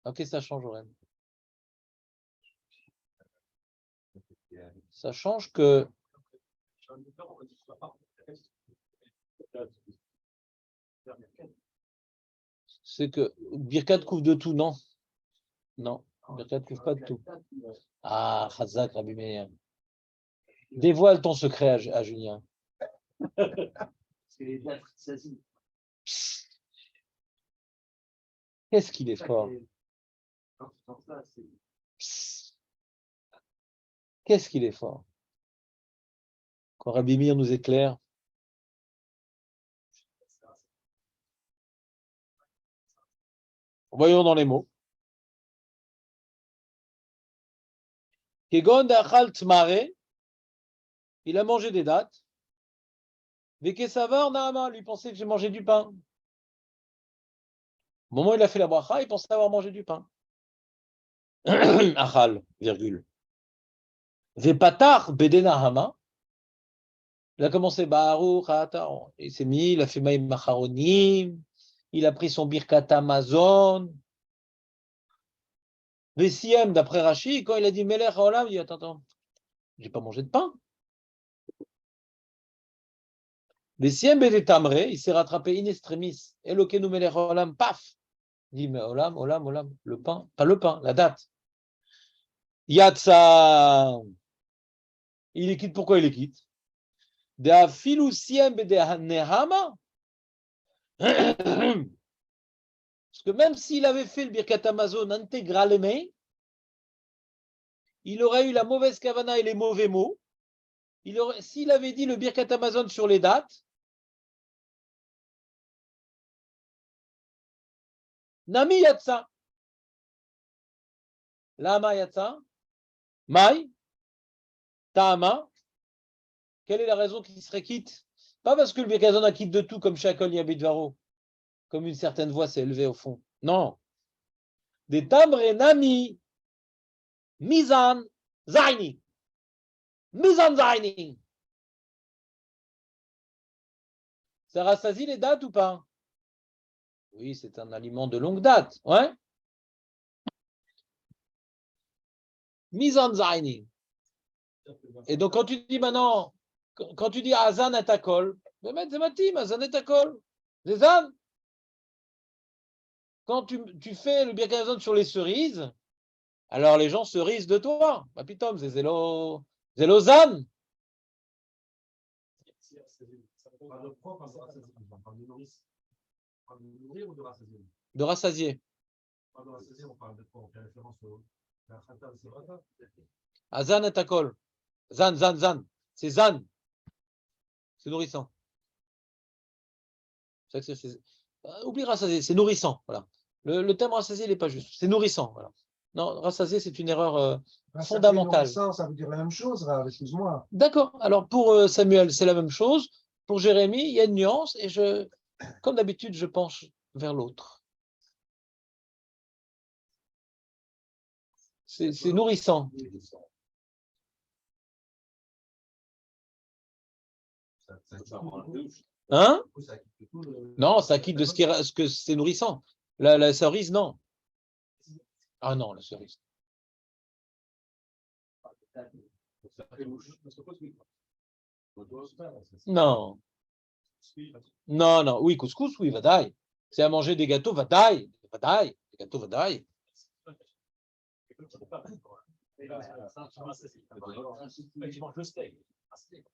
Ok, ça change, Aurèle. Ça change que c'est que birkat couvre de tout, non? Non, birkat couvre pas de tout. Ah, Chazak, Rabbi Meir. Dévoile ton secret à Julien. Qu'est-ce qu'il est fort. Qu'est-ce qu'il est fort. Quand Rabbi Meir nous éclaire. Voyons dans les mots. Kegon d'achal tmare, il a mangé des dates. Vekesavar Naama, lui pensait que j'ai mangé du pain. Au moment où il a fait la bracha, il pensait avoir mangé du pain. Achal, virgule. Vepatar bedenahama. Il a commencé Baruch Ata. Il s'est mis, il a fait Maïm Macharonim. Il a pris son Birkat Amazon. Vessiem, d'après Rashi, quand il a dit Melech Haolam, il dit attends, j'ai pas mangé de pain. Vessiem Bedetamre, il s'est rattrapé in extremis. Elokenu Melech Haolam, paf. Il dit mais Olam, le pain, pas le pain, la date. Yatsa, il est quitte, pourquoi il est quitte? De Filusiem Bedehanehama. Parce que même s'il avait fait le Birkat Amazon intégralement, il aurait eu la mauvaise kavana et les mauvais mots. S'il avait dit le Birkat Amazon sur les dates, Nami Yatsa. Lama Yatsa. Mai. Ta'ama. Quelle est la raison qu'il serait quitte? Pas parce que le Birkat Amazon a quitte de tout comme Shakol Yabidvaro, comme une certaine voix s'est élevée au fond. Non. Des Tamre Nami. Mizan Zaini. Mizan Zaini. Ça rassasie les dates ou pas? Oui, c'est un aliment de longue date. Ouais. Mizan Zaini. Et donc, quand tu dis maintenant, quand tu dis Azan et Takol, c'est matim, Azan et Takol. C'est ça. Quand tu fais le Birkat Amazon sur les cerises, alors les gens se risent de toi. Bah, pitom, c'est Zélozan. De rassasier. Azan et Takol. Zan. C'est Zan. C'est nourrissant. Oublie rassasier, c'est nourrissant. Voilà. Le terme rassasier, il n'est pas juste. C'est nourrissant. Voilà. Non, rassasier, c'est une erreur fondamentale. Ça veut dire la même chose, excuse-moi. D'accord. Alors pour Samuel, c'est la même chose. Pour Jérémie, il y a une nuance et comme d'habitude, je penche vers l'autre. C'est nourrissant. Ça rend un peu ouf. Hein? Du coup, ça quitte tout Non, ça quitte de ce que c'est nourrissant. La cerise, non. Ah non, la cerise. Ça fait louche. Non. Non, non. Oui, couscous, oui, vadaï. C'est à manger des gâteaux, vadaï. Vadaï. Des gâteaux, vadaï.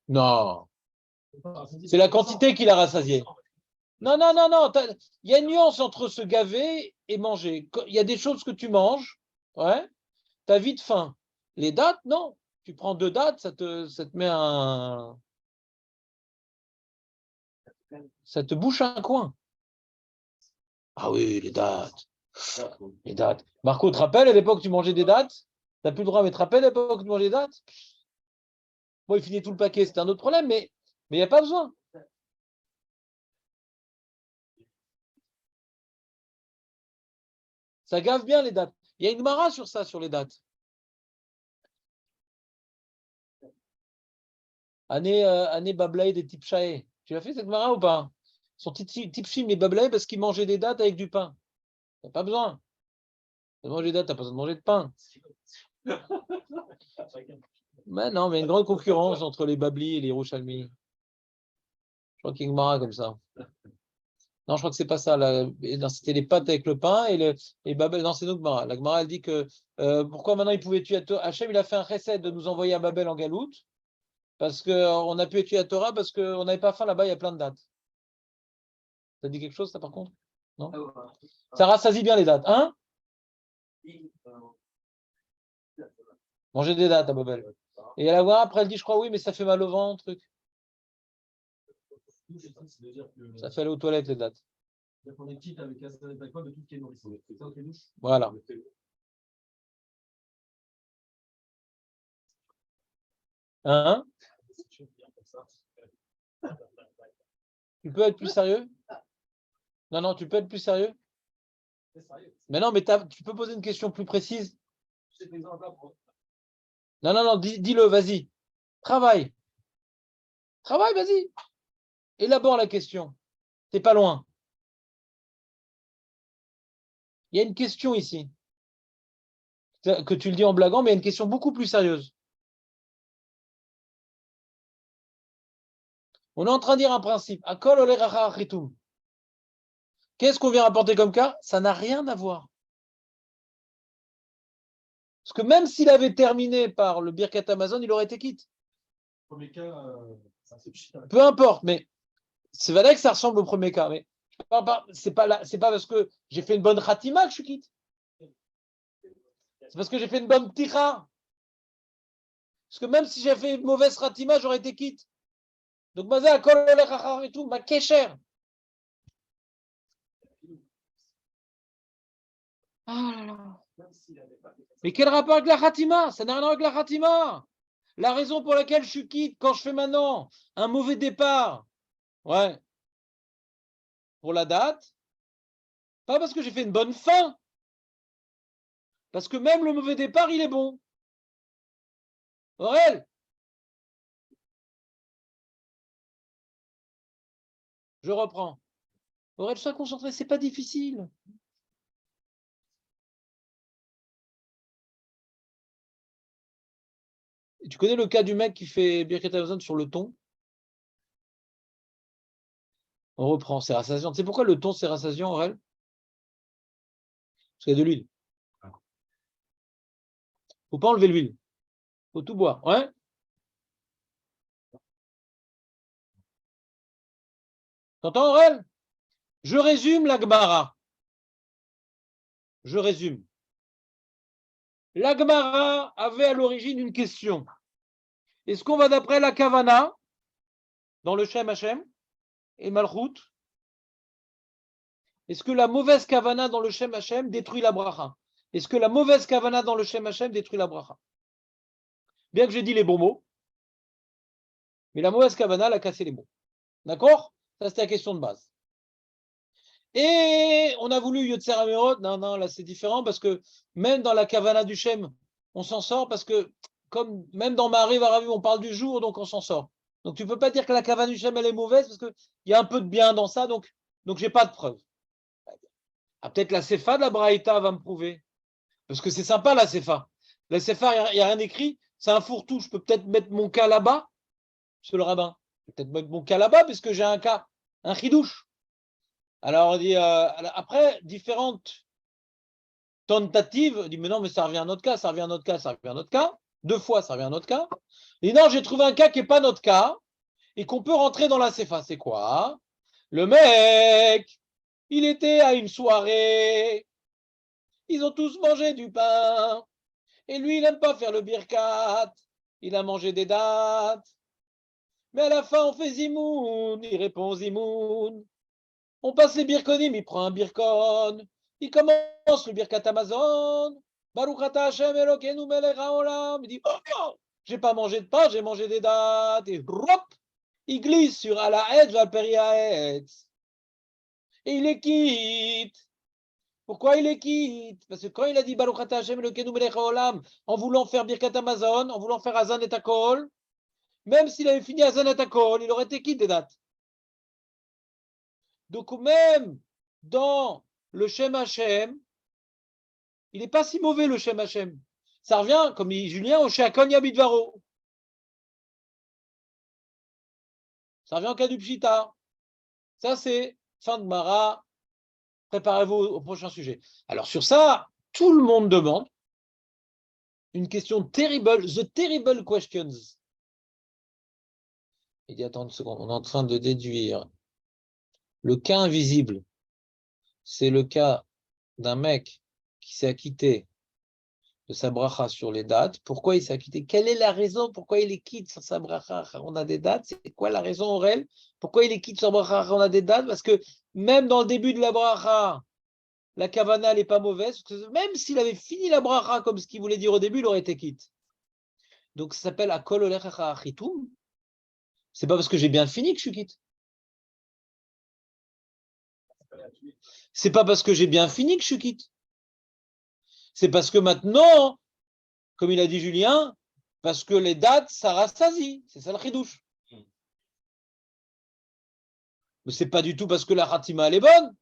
Non. C'est la quantité qui l'a rassasié. Non, non, non, non. Il y a une nuance entre se gaver et manger. Il y a des choses que tu manges, ouais, tu as vite faim. Les dattes, non. Tu prends 2 dattes, ça te met un. Ça te bouche un coin. Ah oui, les dattes. Les dattes. Marco, tu te rappelles à l'époque tu mangeais des dattes? Tu n'as plus le droit, mais tu te rappelles à l'époque où tu mangeais des dattes? Bon, il finit tout le paquet, c'était un autre problème, mais il n'y a pas besoin. Ça gave bien les dattes. Il y a une mara sur ça, sur les dattes. Année Bablaï des Tipchae. Tu l'as fait cette mara ou pas? Son Tipchim les Bablaï parce qu'ils mangeaient des dattes avec du pain. Tu n'as pas besoin. Tu manger des dattes, tu n'as pas besoin de manger de pain. Mais non, mais il y a une grande concurrence entre les Babli et les Rouchalmi. Je crois qu'il y a une mara comme ça. Non, je crois que c'est pas ça. C'était les pâtes avec le pain et Babel. Non, c'est nous Gmara. La Gmara, elle dit que pourquoi maintenant il pouvait tuer Hachem, il a fait un chesed de nous envoyer à Babel en galoute parce qu'on a pu tuer à Torah parce qu'on n'avait pas faim là-bas, il y a plein de dates. Ça dit quelque chose, ça, par contre? Non? Ça rassasie bien les dates. Hein? Manger des dates à Babel. Et à la voir, après, elle dit, je crois, oui, mais ça fait mal au ventre, truc. Ça fait aller aux toilettes, les dates. On est quitte avec un certain d'accord de tout ce qui est nourrissant. C'est ça qui est douche. Voilà. Hein? Tu peux être plus sérieux? Non, non, tu peux être plus sérieux? Mais non, mais tu peux poser une question plus précise? Non, non, non, dis-le, vas-y. Travaille. Travaille, vas-y. Élabore la question. T'es pas loin. Il y a une question ici. Que tu le dis en blaguant, mais il y a une question beaucoup plus sérieuse. On est en train de dire un principe. Akol ole racha achitum. Qu'est-ce qu'on vient rapporter comme cas? Ça n'a rien à voir. Parce que même s'il avait terminé par le Birkat Amazon, il aurait été quitte. Premier cas, peu importe, mais c'est vrai que ça ressemble au premier cas. Mais c'est pas parce que j'ai fait une bonne khatima que je suis quitte. C'est parce que j'ai fait une bonne pticha. Parce que même si j'ai fait une mauvaise khatima, j'aurais été quitte. Donc, Maza, Akol ole racha et tout, ma kécher. Ah là là. Mais quel rapport avec la khatima? Ça n'a rien à voir avec la khatima. La raison pour laquelle je suis quitte quand je fais maintenant un mauvais départ, ouais, pour la date, pas parce que j'ai fait une bonne fin, parce que même le mauvais départ, il est bon. Aurel, je reprends. Aurel, sois concentré, c'est pas difficile. Tu connais le cas du mec qui fait Birkat Hamazon sur le thon? On reprend, c'est rassasiant. Tu sais pourquoi le thon c'est rassasiant, Aurel? Parce qu'il y a de l'huile. Faut pas enlever l'huile. Faut tout boire. Ouais? T'entends, Aurel? Je résume la Gemara. Je résume. La Gemara avait à l'origine une question. Est-ce qu'on va d'après la Kavana dans le Shem Hashem et Malchut? Est-ce que la mauvaise Kavana dans le Shem Hashem détruit la bracha? Est-ce que la mauvaise Kavana dans le Shem Hashem détruit la bracha? Bien que j'ai dit les bons mots, mais la mauvaise Kavana elle a cassé les mots. D'accord? Ça, c'était la question de base. Et on a voulu Yotzer Amerot. Non, non, là, c'est différent parce que même dans la Kavana du Shem, on s'en sort parce que, comme même dans Marie Varavu, on parle du jour, donc on s'en sort. Donc tu ne peux pas dire que la Kavanah du Shem elle est mauvaise parce qu'il y a un peu de bien dans ça, donc je n'ai pas de preuve. Ah, peut-être la Sefa de la Braïta va me prouver. Parce que c'est sympa la Sefa. La Sefa, il n'y a rien écrit, c'est un fourre-tout. Je peux peut-être mettre mon cas là-bas, monsieur le rabbin. Je peux peut-être mettre mon cas là-bas puisque j'ai un cas, un chidouche. Alors on dit, après, différentes tentative, on dit mais non, mais ça revient à notre cas, ça revient à notre cas, ça revient à notre cas. 2 fois, ça revient à notre cas. Et non, j'ai trouvé un cas qui n'est pas notre cas et qu'on peut rentrer dans la CFA. C'est quoi? Le mec, il était à une soirée, ils ont tous mangé du pain et lui, il n'aime pas faire le birkat, il a mangé des dattes. Mais à la fin, on fait zimoun, il répond zimoun. On passe les birkonim, il prend un birkon. Il commence le birkat Amazon. Baruch ata Hashem Elokeinu melech haolam. Il dit, oh, j'ai pas mangé de pain, j'ai mangé des dattes. Et hop, il glisse sur Alaed Valperiaed. Et il les quitte. Pourquoi il les quitte? Parce que quand il a dit Baruch ata Hashem Elokeinu melech haolam, en voulant faire birkat Amazon, en voulant faire Hazan et Akol, même s'il avait fini Hazan et Akol, il aurait été quitte des dates. Donc même dans le Shem Hashem, il n'est pas si mauvais le Shem Hashem. Ça revient, comme dit Julien, au Sheakon Yabidvaro. Ça revient au cas du Pshita. Ça, c'est fin de Mara. Préparez-vous au prochain sujet. Alors sur ça, tout le monde demande une question terrible, the terrible questions. Il dit, attends une seconde, on est en train de déduire. Le cas invisible, c'est le cas d'un mec qui s'est acquitté de sa bracha sur les dates. Pourquoi il s'est acquitté? Quelle est la raison pourquoi il est quitte sur sa bracha? On a des dates. C'est quoi la raison, Aurel? Pourquoi il est quitte sur bracha? On a des dates. Parce que même dans le début de la bracha, la kavana n'est pas mauvaise. Même s'il avait fini la bracha comme ce qu'il voulait dire au début, il aurait été quitte. Donc ça s'appelle akol olech achitum. C'est pas parce que j'ai bien fini que je suis quitte. C'est pas parce que j'ai bien fini que je suis quitte. C'est parce que maintenant, comme il a dit Julien, parce que les dates, ça rassasie. C'est ça le chidouche. Mais c'est pas du tout parce que la khatima, elle est bonne.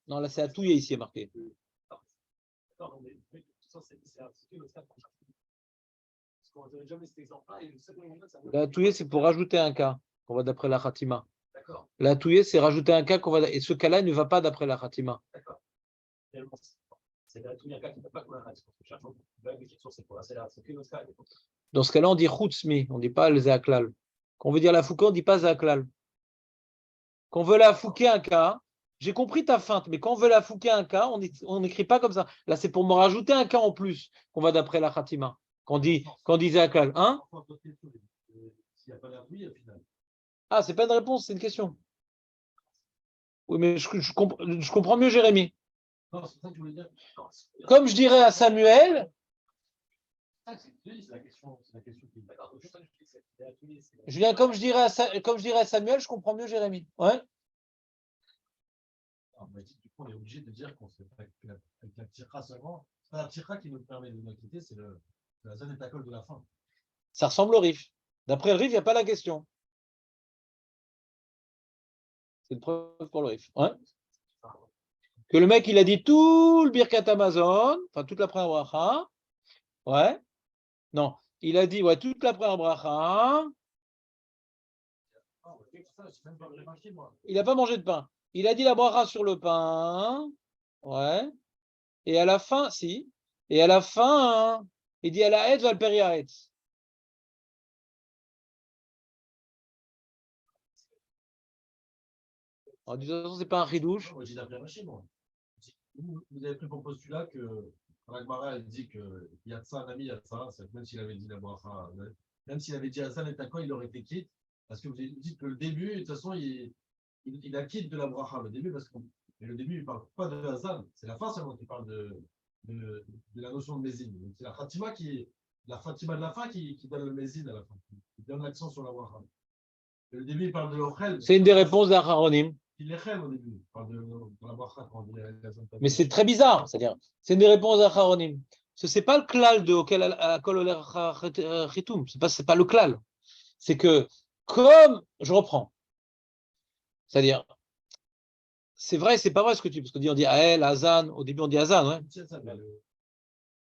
Non, là, c'est à touiller ici, marqué. La touiller, c'est pour rajouter un cas qu'on va d'après la khatima. La touiller, c'est rajouter un cas qu'on va. Et ce cas-là ne va pas d'après la khatima. D'accord. C'est la touiller un cas qui ne va pas comme la khatima. Dans ce cas-là, on dit chutzmi, on ne dit pas le zéaklal. Quand on veut dire la fouquée, on ne dit pas zéaklal. Quand on veut la fouquer un cas, j'ai compris ta feinte, mais quand on veut la fouquer un cas, on n'écrit pas comme ça. Là, c'est pour me rajouter un cas en plus qu'on va d'après la khatima. Quand on dit zéaklal. Hein? Ah, c'est pas une réponse, c'est une question. Oui, mais je comprends mieux Jérémy. Comme je dirais à Samuel, Julien, comme je dirais à Samuel, je comprends mieux Jérémy. Ouais. Du coup, on est obligé de dire qu'on se fait avec la tirra seulement. C'est pas la tirra qui nous permet de nous quitter, c'est la zone étacole de la fin. Ça ressemble au RIF. D'après le RIF, il n'y a pas la question. C'est une preuve pour le RIF. Ouais. Que le mec, il a dit tout le Birkat Amazon, enfin toute la première bracha. Ouais. Non, il a dit ouais, toute la première bracha. Il n'a pas mangé de pain. Il a dit la bracha sur le pain. Ouais. Et à la fin, si. Et à la fin, il dit à la haet valperiaet. De toute façon, ce n'est pas un ridouche. Moi, j'ai d'après Rachid, moi. Vous avez pris pour postulat que Ragmara elle dit qu'il y a de ça, un ami, il y a de ça, même s'il avait dit la bracha, même s'il avait dit Hassan et Takwa, il aurait été quitte. Parce que vous dites que le début, de toute façon, il a quitte de la bracha, le début, parce que le début, il ne parle pas de Hassan, c'est la fin seulement qui parle de la notion de Mézine. C'est la Fatima de la fin qui donne le Mézine à la fin, qui donne l'accent sur la bracha. Le début, il parle de l'Ochel. C'est une des réponses d'Acharonim. Il est au début, il parle de la bracha quand on dit mais c'est très bizarre, c'est-à-dire, c'est une des réponses d'Acharonim. Ce n'est pas le klal de auquel Kol Oler Chitum. C'est pas le klal. C'est que, comme, je reprends, c'est-à-dire, c'est vrai, c'est pas vrai ce que tu dis, parce qu'on dit Ael, Hazan, au début on dit Hazan, ouais.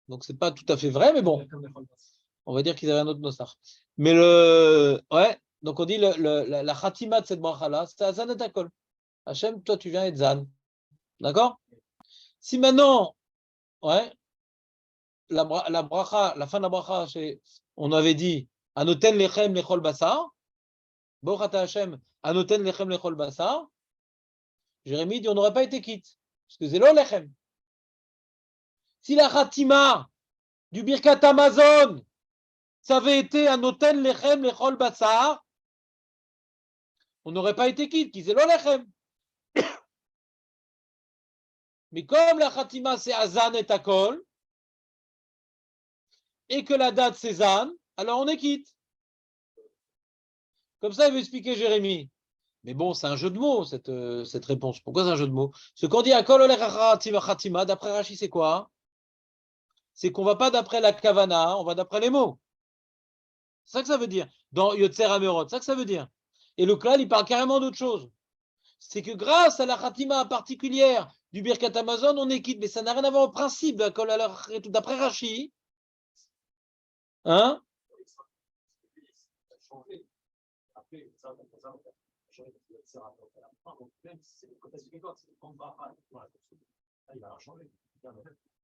Donc c'est pas tout à fait vrai, mais bon, on va dire qu'ils avaient un autre nosar. Mais ouais, donc on dit la khatima de cette bracha-là, c'est Hazan et Akol. Hachem, toi tu viens être Zan. D'accord? Si maintenant, ouais, la bracha, la fin de la bracha, on avait dit Anoten lechem lechol basar, Borat Hachem, Anoten lechem lechol basar, Jérémie dit on n'aurait pas été quitte, parce que c'est lo lechem. Si la khatima du Birkat Amazon, ça avait été Anoten lechem lechol basar, on n'aurait pas été quitte, qui c'est lo lechem. Mais comme la khatima c'est Hazan et Akol, et que la date c'est Zan, alors on est quitte. Comme ça, il veut expliquer Jérémie. Mais bon, c'est un jeu de mots, cette réponse. Pourquoi c'est un jeu de mots? Ce qu'on dit à Kol Oler Khatima, d'après Rashi, c'est quoi? C'est qu'on ne va pas d'après la Kavana, on va d'après les mots. C'est ça que ça veut dire. Dans Yotzer Amerot, c'est ça que ça veut dire. Et le Klal, il parle carrément d'autre chose. C'est que grâce à la Khatima particulière du Birkat Amazon, on est quitte. Mais ça n'a rien à voir au principe d'après Rashi. Hein?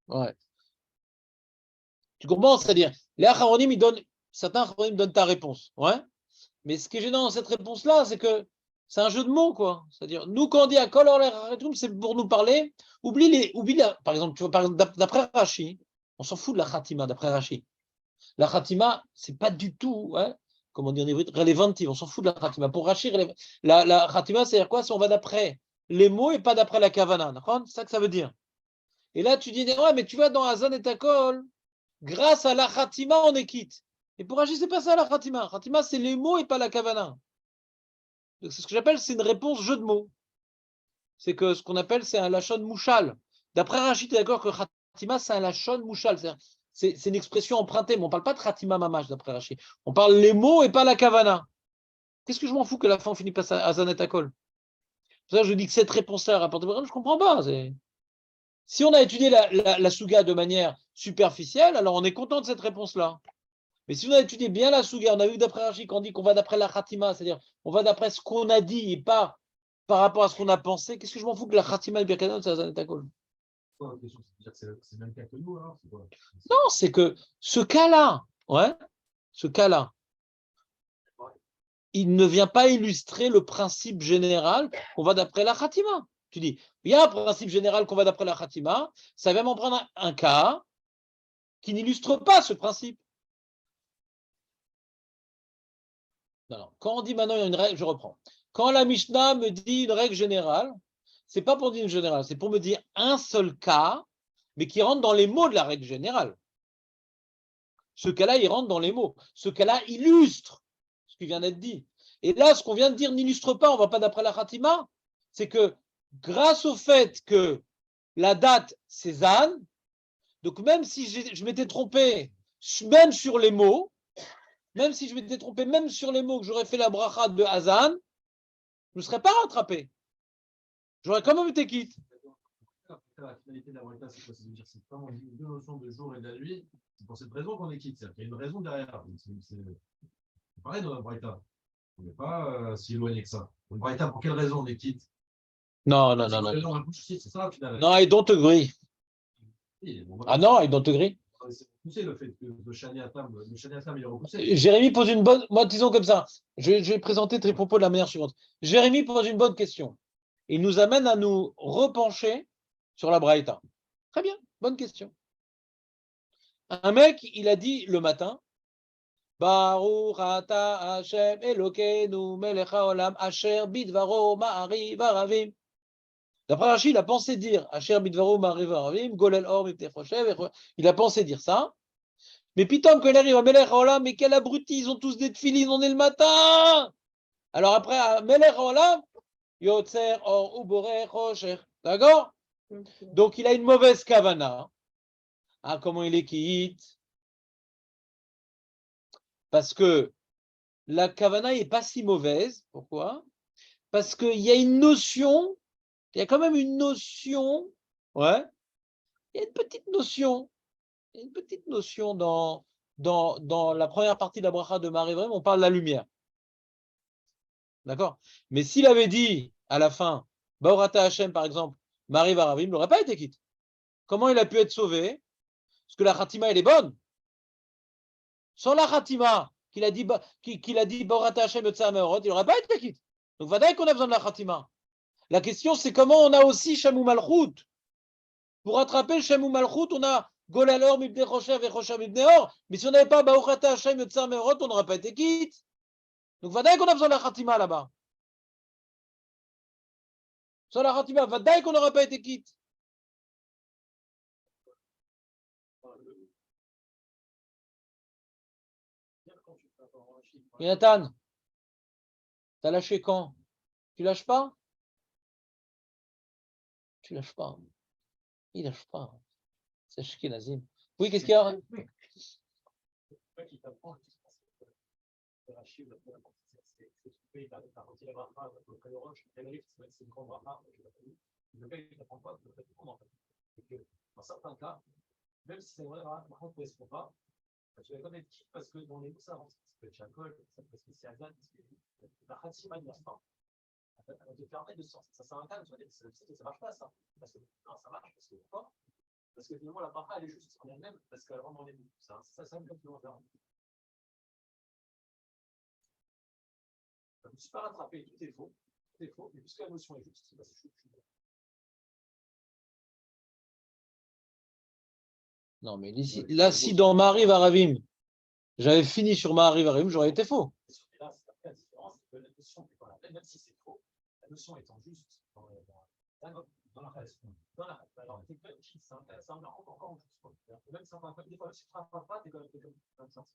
Ouais. Tu comprends? C'est-à-dire, les Acharonim, certains Acharonim donnent ta réponse. Ouais. Mais ce qui est gênant dans cette réponse-là, c'est que c'est un jeu de mots, quoi. C'est-à-dire, nous, quand on dit à Kol Oler Khatum, c'est pour nous parler. Oublie par exemple, tu vois, d'après Rashi, on s'en fout de la Khatima, d'après Rashi. La Khatima, c'est pas du tout, ouais, comment dire en hébreu, rélévantive. On s'en fout de la Khatima. Pour Rashi, la Khatima, c'est-à-dire quoi? Si on va d'après les mots et pas d'après la Kavana. D'accord? C'est ça que ça veut dire. Et là, tu dis, ouais, mais tu vois, dans Hazan et Akol, grâce à la Khatima, on est quitte. Et pour Rashi, c'est pas ça la Khatima. Khatima, c'est les mots et pas la Kavana. Donc, c'est ce que j'appelle, c'est une réponse jeu de mots. C'est que ce qu'on appelle, c'est un lachon mouchal. D'après Rashi, tu es d'accord que Khatima, c'est un lachon mouchal. C'est une expression empruntée, mais on ne parle pas de Khatima Mamash, d'après Rashi. On parle les mots et pas la Kavana. Qu'est-ce que je m'en fous que la fin on finit par Hazan et Akol? Pour ça, je dis que cette réponse-là rapporte. Je ne comprends pas. Si on a étudié la Souga de manière superficielle, alors on est content de cette réponse-là. Mais si on a étudié bien la Souga, on a vu d'après Rashi qu'on dit qu'on va d'après la Khatima, c'est-à-dire on va d'après ce qu'on a dit et pas par rapport à ce qu'on a pensé, qu'est-ce que je m'en fous que la Khatima et Birkadon, c'est Hazan et Akol? C'est le même cas que nous, alors? Non, c'est que ce cas-là, ouais, ce cas-là, il ne vient pas illustrer le principe général qu'on va d'après la Khatima. Tu dis, il y a un principe général qu'on va d'après la Khatima, ça va m'en prendre un cas qui n'illustre pas ce principe. Non. Quand on dit maintenant il y a une règle, je reprends. Quand la Mishnah me dit une règle générale, c'est pas pour dire une générale, c'est pour me dire un seul cas, mais qui rentre dans les mots de la règle générale. Ce cas-là, il rentre dans les mots. Ce cas-là illustre ce qui vient d'être dit. Et là, ce qu'on vient de dire n'illustre pas, on ne va pas d'après la Khatima, c'est que grâce au fait que la date, c'est Zan, donc même si je m'étais trompé, même sur les mots, même si je m'étais trompé, même sur les mots que j'aurais fait la bracha de Hazan, je ne serais pas rattrapé. J'aurais quand même été quitte. La finalité de la Braïta, c'est quoi? C'est de dire c'est vraiment deux notions de jour et de la nuit. C'est pour cette raison qu'on est quitte. Il y a une raison derrière. C'est pareil dans la Braïta. On n'est pas si éloigné que ça. Une Braïta, pour quelle raison on est quitte? Non. C'est ça, au final. Non, I don't agree. Ah non, I don't agree. C'est repoussé le fait que le Shaniatam, il est repoussé. Jérémy pose une bonne. Moi, disons comme ça. Je vais présenter tes propos de la manière suivante. Jérémy pose une bonne question. Il nous amène à nous repencher sur la Braïta. Très bien, bonne question. Un mec, il a dit le matin, Baruch ata Hashem Elokeinu melech haolam asher bidvaro ma'ariv haravim. D'après Rashi, il a pensé dire asher bidvaro ma'ariv haravim, golel or mipnei choshev. Il a pensé dire ça. Mais pitom que arrive à melech haolam, mais quel abruti, ils ont tous des tefilines, on est le matin. Alors après, à melech haolam, yotzer or uborech chosher. D'accord? Donc il a une mauvaise kavana. Ah, comment il est quitte? Parce que la kavana n'est pas si mauvaise. Pourquoi? Parce qu'il y a une notion, il y a quand même une notion, ouais, il y a une petite notion, il y a une petite notion dans la première partie de la bracha de Marévrem, on parle de la lumière. D'accord? Mais s'il avait dit à la fin, Baorata Hashem par exemple, Marie Varavim, il n'aurait pas été quitte. Comment il a pu être sauvé? Parce que la Khatima, elle est bonne. Sans la Khatima, qu'il a dit Baorata Hashem Yotzei Meorot, il n'aurait pas été quitte. Donc, vadaï qu'on a besoin de la Khatima. La question, c'est comment on a aussi Shamou Malchut. Pour attraper le Shamou Malchut, on a Golalor, Mibne Choshev et Choshev Mibne Or. Mais si on n'avait pas Baorata Hashem Yotzei Meorot, on n'aurait pas été quitte. Donc, vadaï qu'on a besoin de la Khatima là-bas. Sans la Khatima, vadaï qu'on n'aurait pas été quitte. Jonathan, t'as lâché quand? Tu lâches pas? Tu lâches pas. Il lâche pas. C'est Ashkenazim. Oui, qu'est-ce qu'il y a? Dans certains cas, même si c'est vrai, on ne correspond pas, tu vas quand même être quitte parce que dans les mots, ça peut être Chakol, ça peut être spécial, la Khatima de l'instant, elle va te permettre de sortir. Ça sert à rien, tu vas dire, ça ne marche pas ça. Parce que non, ça marche, parce que pourquoi? Parce que finalement, la bracha, elle est juste en elle-même, parce qu'elle rentre dans les mots. Ça me fait plus longtemps. Je ne me suis pas rattrapé, tout est faux, mais puisque la notion est juste, c'est parce que je suis bon. Non, mais ici, là, si dans Marie Varavim, j'avais fini sur Marie Varavim, j'aurais été faux. Là, c'est la différence, c'est que la notion n'est pas la même, même si c'est faux, la notion étant juste dans la reste. Alors, t'es pas qui, ça me rend encore en juste. Même si on des fois, si tu ne travailles pas, t'es quand même ça.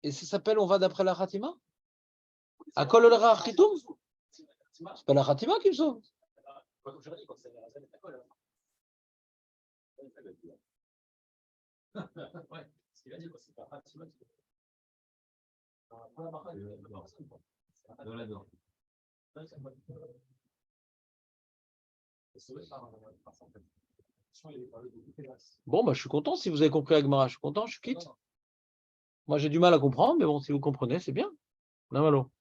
Et ça s'appelle On va d'après la Khatima? À Kol Olra Chitum? C'est pas la Khatima qui me sauve. Ouais, ce qu'il a dit, c'est pas Khatima. Bon, bah, je suis content si vous avez compris Agmara. Je suis content, je suis quitte. Moi, j'ai du mal à comprendre, mais bon, si vous comprenez, c'est bien. Namalo.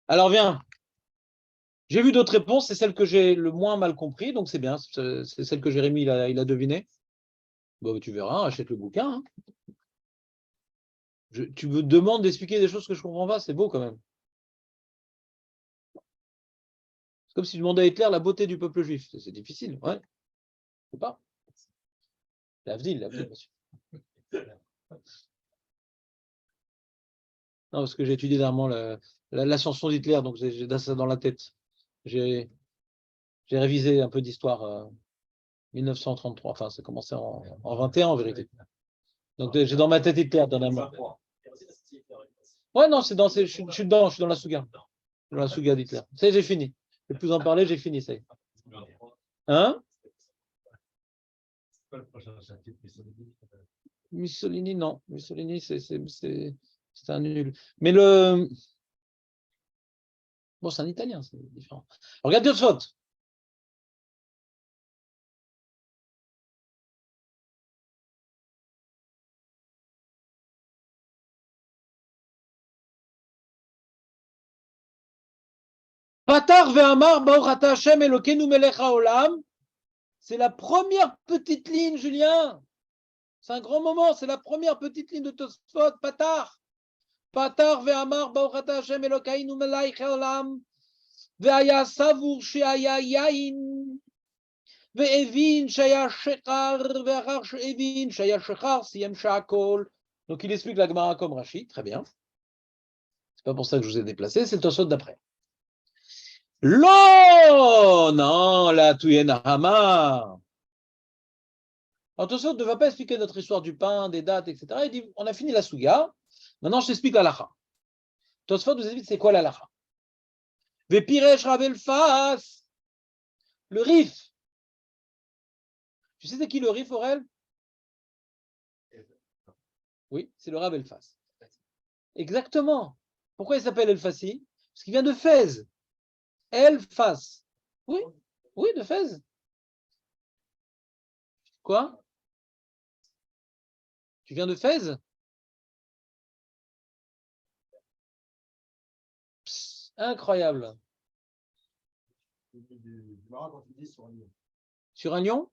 Alors, viens. J'ai vu d'autres réponses, c'est celle que j'ai le moins mal compris, donc c'est bien. C'est celle que Jérémy il a deviné. Bon, tu verras, achète le bouquin. Hein. Tu me demandes d'expliquer des choses que je ne comprends pas, c'est beau quand même. C'est comme si tu demandais à Hitler la beauté du peuple juif. C'est difficile, ouais. Je sais pas. L'Avdil, bien sûr. Non, parce que j'ai étudié dernièrement l'ascension d'Hitler, donc j'ai ça dans la tête. J'ai révisé un peu d'histoire 1933, enfin ça commençait en 21 en vérité. Donc j'ai dans ma tête Hitler dernièrement. Ouais, non, je suis dans la Souga. Dans la Souga d'Hitler. Ça, j'ai fini. Je ne vais plus en parler, j'ai fini, ça y est. Hein? Mussolini, non. Mussolini, c'est un nul. Mais bon, c'est un Italien, c'est différent. Regarde Tosfot. Patar ve'amar ba'orata Hashem Elokeinu melech haolam. C'est la première petite ligne, Julien. C'est un grand moment. C'est la première petite ligne de Tosfot. Patar. Patar ve'amar ba'orata Hashem Elokeinu melech haolam. Ve'aya savur she'aya yain. Ve'evin she'aya shechar. Ve'achar she'evin she'aya shechar. Siyem she'akol. Donc il explique la Gemara comme Rachid. Très bien. C'est pas pour ça que je vous ai déplacé. C'est le Tosfot d'après. Lo, non, la Touyenahama. Alors, Tosfot ne va pas expliquer notre histoire du pain, des dates, etc. Il dit, on a fini la Souga, maintenant je t'explique la lacha. Tosfot nous explique c'est quoi la lacha. Vepiresh Rabel Fas, le Rif. Tu sais c'est qui le Rif, Aurel? Oui, c'est le Rav Elfas. Exactement. Pourquoi il s'appelle Elfasi? Parce qu'il vient de Fès. Elfas. Oui, oui, de Fès. Quoi? Tu viens de Fès? Psst, incroyable. Du Maroc, quand tu dis sur Lyon. Sur un lion?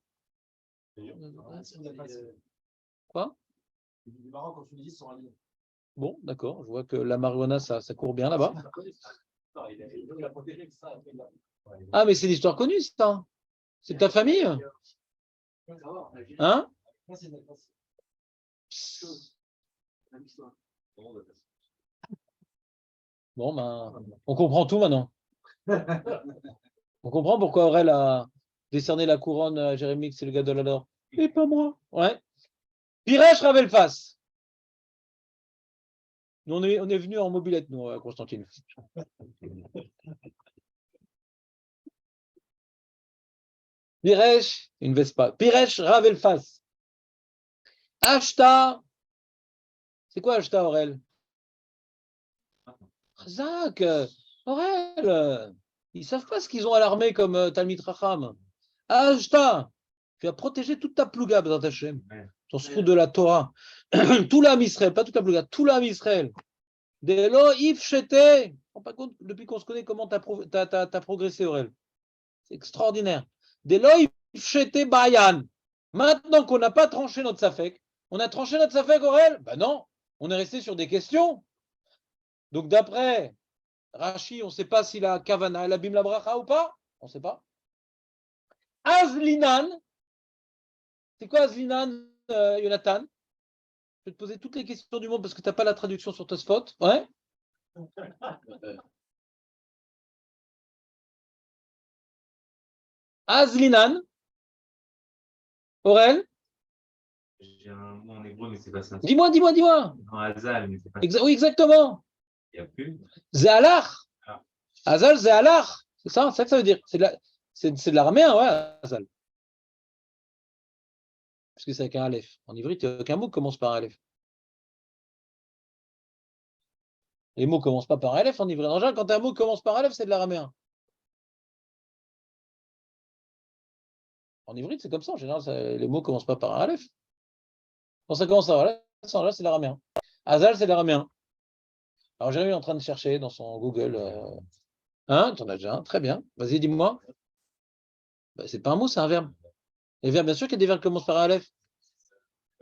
Quoi? Du Maroc, quand tu dis sur un Lyon. Bon, d'accord. Je vois que la marijuana, ça court bien là-bas. Ah, mais c'est l'histoire connue, ça. C'est de ta famille? Hein? Bon, ben, on comprend tout maintenant. On comprend pourquoi Aurel a décerné la couronne à Jérémie, que c'est le gars de l'or. Et pas moi. Ouais. Piresh Ravelfas. Nous, on est venu en mobilette, nous, à Constantine. Piresh, une Vespa. Piresh Ravelfas. Ashta. C'est quoi Ashta, Aurel? Zach, Aurel. Ils ne savent pas ce qu'ils ont à l'armée comme Talmid Racham. Ashta. Tu as protégé toute ta plouga dans ta chaîne. Ton srout de la Torah. Tout l'âme Israël, pas toute la plouga, tout l'âme Israël. Delo if chete. Rends pas compte, depuis qu'on se connaît, comment tu as progressé, Aurel. C'est extraordinaire. Delo if chete bayan. Maintenant qu'on n'a pas tranché notre safek, on a tranché notre safek, Aurel? Ben non, on est resté sur des questions. Donc d'après Rashi, on ne sait pas s'il a Kavana, il a Bim la Bracha ou pas. On ne sait pas. Azlinan. C'est quoi Azlinan, Jonathan? Je vais te poser toutes les questions du monde parce que tu n'as pas la traduction sur Tosfot. Ouais. Azlinan. Aurel. J'ai un mot en hébreu, mais c'est pas ça. Dis-moi. Non, Azal, mais c'est pas ça. Oui, exactement. Il n'y a plus. Zéalach. Ah. Azal, Zéalach. C'est ça que ça veut dire. C'est de l'araméen, ouais, Azal. Parce que c'est avec un Aleph. En ivrit, aucun mot commence par un Aleph. Les mots ne commencent pas par un Aleph en ivrit. En général, quand un mot commence par un Aleph, c'est de l'araméen. En ivrit, c'est comme ça. En général, les mots ne commencent pas par un Aleph. Quand ça commence par un Aleph, en général, c'est l'araméen. Azal, c'est l'araméen. Alors, Jérémy est en train de chercher dans son Google. Tu en as déjà un. Très bien. Vas-y, dis-moi. Ben, c'est pas un mot, c'est un verbe. Les verbes, bien sûr qu'il y a des verbes qui commencent par un Aleph.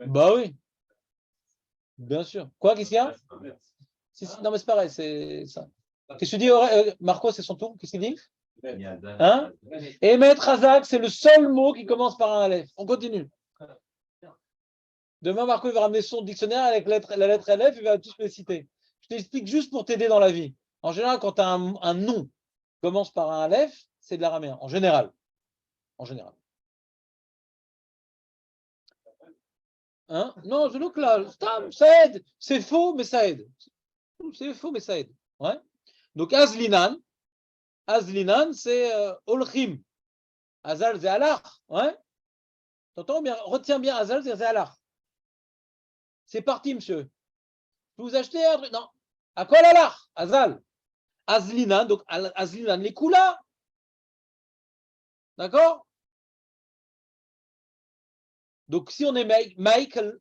Bah oui. Bien sûr. Quoi, qu'est-ce qu'il y a? Non, mais c'est pareil, c'est ça. Qu'est-ce que tu dis, Marco, c'est son tour? Qu'est-ce qu'il dit? Hein? Et Maître Razak, c'est le seul mot qui commence par un Aleph. On continue. Demain, Marco, il va ramener son dictionnaire avec la lettre Aleph, il va tous les citer. Je t'explique juste pour t'aider dans la vie. En général, quand un nom commence par un Aleph, c'est de l'araméen. En général. Hein? Non, je look là. Ça aide. C'est faux, mais ça aide. Ouais. Donc, Azlinan, c'est Olchim. Azal, c'est Alach. Ouais. T'entends bien? Retiens bien Azal, c'est Alach. C'est parti, monsieur. Vous achetez un truc? Non. À quoi l'Alach? Azal. Azlinan, donc Azlinan, les Kula. D'accord? Donc, si on est Michael,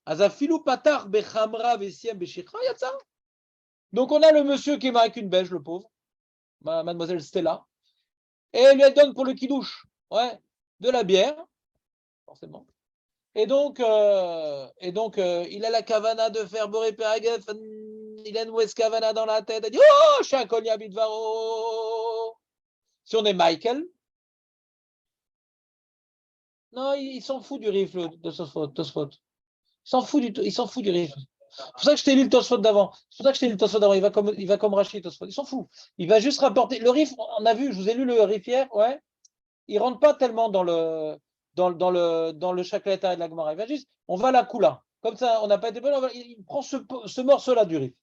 Azafilu Patar Bechamra Vesiem Beshikra, Yatsa. Donc, on a le monsieur qui est marié avec une belge, le pauvre, mademoiselle Stella, et elle lui donne pour le kidouche, ouais, de la bière, forcément. Et donc, il a la kavana de faire Boré Peragef, il a une West Kavana dans la tête, elle dit oh, Shakolia Bidvaro. Si on est Michael, non, il s'en fout du rifle de Tosfot. Il s'en fout du rifle. C'est pour ça que je t'ai lu le Tosfot d'avant. Il va comme Rachid Tosfot. Il s'en fout. Il va juste rapporter. Le rif, on a vu, je vous ai lu le rif hier, ouais. Il rentre pas tellement dans le Shakleta et de la Gemara. Il va juste, on va la Kula. Comme ça, on n'a pas été bon. Il prend ce morceau-là du rif.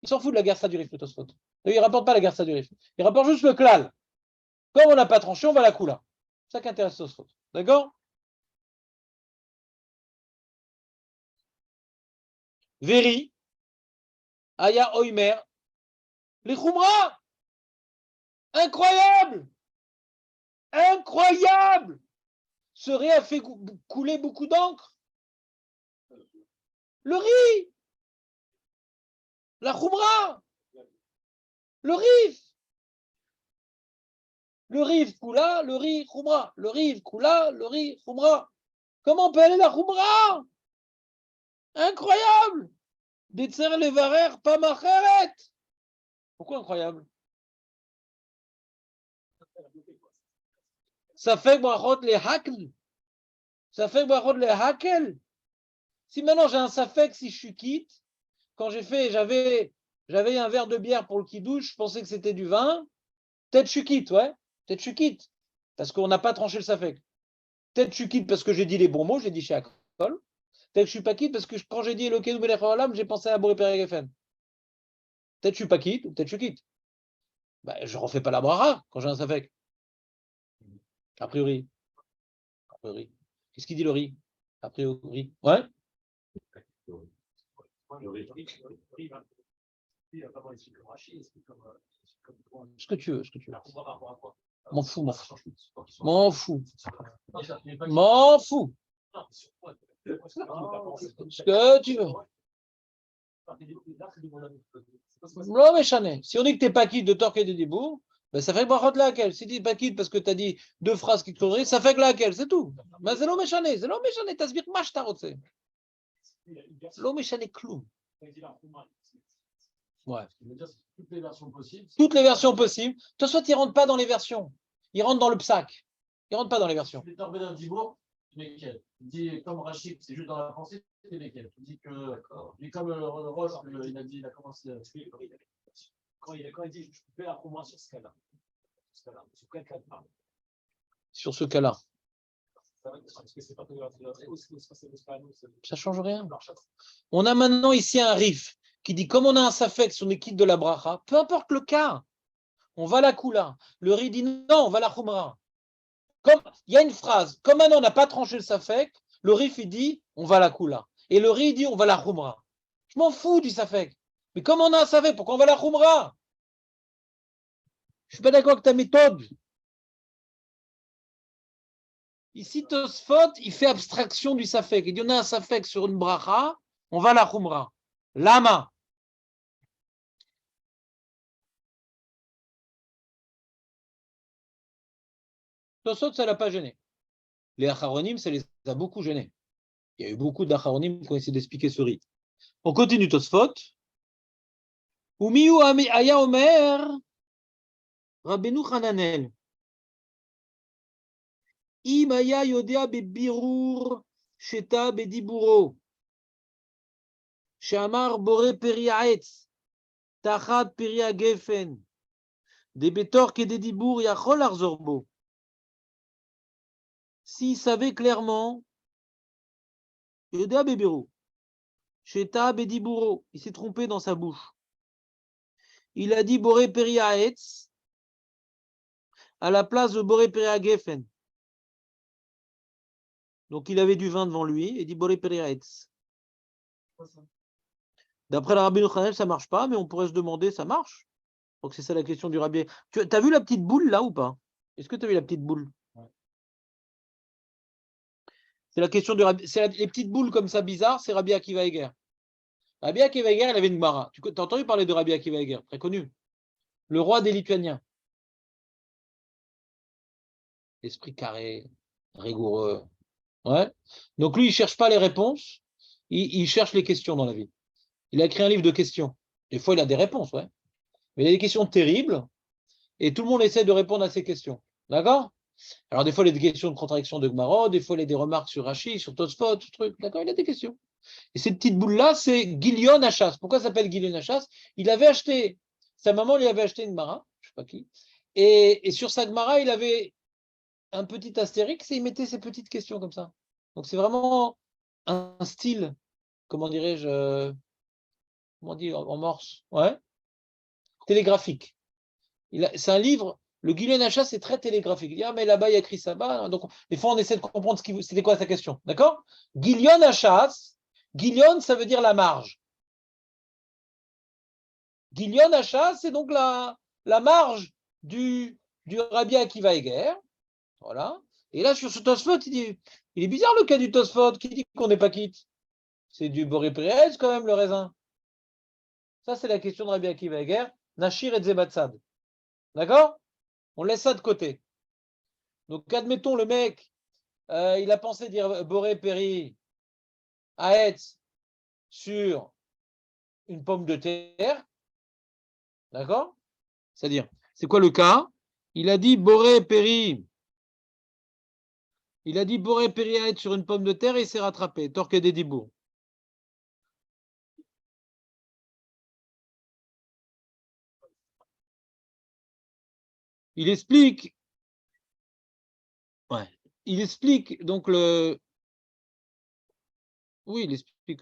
Il s'en fout de la Gersa du rif, le Tosfot. Il ne rapporte pas la Gersa du rif. Il rapporte juste le klal. Comme on n'a pas tranché, on va la Kula. C'est ça qui intéresse Tosfot. D'accord? Véri, Aya Oimer, les Khumra. Incroyable! Incroyable! Ce riz a fait couler beaucoup d'encre. Le riz, la Khumra, le rif. Le riz coula, le riz Khumra. Le riz coula, le riz Khumra. Comment on peut aller la Khumra? Incroyable! Detzer levarer pas macheret. Pourquoi incroyable? Ça fait brachot les hakl. Ça fait brachot les hakel. Si maintenant j'ai un safek, si je suis quitte, quand j'avais un verre de bière pour le kidouche, je pensais que c'était du vin. Peut-être je suis quitte, ouais. Peut-être je suis quitte. Parce qu'on n'a pas tranché le safek. Peut-être je suis quitte parce que j'ai dit les bons mots, j'ai dit chez Akol. Peut-être je suis pas quitte parce que quand j'ai dit le Kedou Melech Haolam, j'ai pensé à Boré Peregefen. Peut-être je suis pas quitte ou peut-être je suis quitte. Ben, je refais pas la bracha quand j'ai un safek. A priori. A priori. Qu'est-ce qu'il dit le riz? A priori. Ouais. Ce que tu veux, ce que tu veux. M'en fous, m'en fous. M'en fous. M'en fous. Ce que tu veux. Non, mais Chané, si on dit que tu n'es pas quitte de Torque et de Dibour, ben ça fait brachot laquelle. Si tu n'es pas quitte parce que tu as dit deux phrases qui te conneries, ça fait que laquelle, c'est tout. Mais c'est l'homme méchané, t'as sbir mach ta rotse. L'homme méchané clown. Ouais. Toutes les versions possibles. Toutes les versions possibles. De toute façon, il ne rentre pas dans les versions. Il rentre dans le psac. Il ne rentre pas dans les versions. Les tombés d'un Dibour, lesquels? Il dit comme Rachid, c'est juste dans la pensée, c'est lesquels? Il dit que, comme Roche, il a commencé à. Quand il dit je peux faire un moins sur ce cas-là. Sur quel cas là? Sur ce cas-là. Ça ne change rien. On a maintenant ici un rif qui dit comme on a un safek sur l'équipe de la bracha, peu importe le cas, on va la kula. Le riz dit non, on va la khumra. Comme il y a une phrase, comme maintenant on n'a pas tranché le safek, le rif il dit on va la kula. Et le riz dit on va la khumra. Je m'en fous du safek. Mais comme on a un safek, pourquoi on va la khumra? Je suis pas d'accord avec ta méthode. Ici, Tosfot, il fait abstraction du safek. Il dit on a un safek sur une bracha, on va la khumra. Lama. Tosfot, ça ne l'a pas gêné. Les acharonim, ça les a beaucoup gênés. Il y a eu beaucoup d'acharonim qui ont essayé d'expliquer ce riz. On continue Tosfot. Umiu aya omer Rabbeinu Hananel. Im aya yodea bebirur sheta bediburo. Shamar bore periaetz. Tachat peria gefen. Des betor que des dibour yachol arzorbo. S'il savait clairement, yodea bebiru. Sheta bediburo. Il s'est trompé dans sa bouche. Il a dit Boré Peria Etz à la place de Boré Peria Gefen. Donc il avait du vin devant lui et dit Boré Peria Etz. D'après la Rabbi Yochanan, ça ne marche pas, mais on pourrait se demander, ça marche? Donc c'est ça la question du Rabbi. Tu as vu la petite boule là ou pas? Est-ce que tu as vu la petite boule? Ouais. C'est la question du Rabbi. Les petites boules comme ça bizarres, c'est Rabbi Akiva Eger. Rabbi Akiva Eger, il avait une Gemara. Tu as entendu parler de Rabbi Akiva Eger, très connu. Le roi des Lituaniens. Esprit carré, rigoureux. Ouais. Donc lui, il ne cherche pas les réponses, il cherche les questions dans la vie. Il a écrit un livre de questions. Des fois, il a des réponses, ouais. Mais il a des questions terribles, et tout le monde essaie de répondre à ces questions. D'accord? Alors des fois, il a des questions de contradiction de Gemara, des fois, il a des remarques sur Rashi, sur Tosfot, ce truc. D'accord? Il a des questions. Et cette petite boule-là, c'est Gilion Achas. Pourquoi ça s'appelle Gilion Achas? Il avait acheté, sa maman lui avait acheté une Gemara, je ne sais pas qui, et sur sa Gemara, il avait un petit astérix et il mettait ces petites questions comme ça. Donc c'est vraiment un style, comment dirais-je, comment on dit en morse, ouais, télégraphique. C'est un livre Le Gilion Hacha, c'est très télégraphique. Il dit, ah, mais là-bas, il y a écrit ça-bas. Donc, des fois, on essaie de comprendre c'était quoi sa question. D'accord? Gilion Hachas, Gilion, ça veut dire la marge. Gilion Hachas, c'est donc la marge du Rabbi Akiva Eger. Voilà. Et là, sur ce Tosfot, il est bizarre le cas du Tosfot qui dit qu'on n'est pas quitte. C'est du Boré Pérez, quand même, le raisin. Ça, c'est la question de Rabbi Akiva Eger, Nashir et Zebatzad. D'accord? On laisse ça de côté. Donc, admettons, le mec, il a pensé dire Boré Péri Aetz sur une pomme de terre. D'accord? C'est-à-dire, c'est quoi le cas? Il a dit Boré Péri. Il a dit Boré Péri Aetz sur une pomme de terre et il s'est rattrapé. Torque des Dibour. Il explique. Ouais. Il explique donc le. Oui, il explique.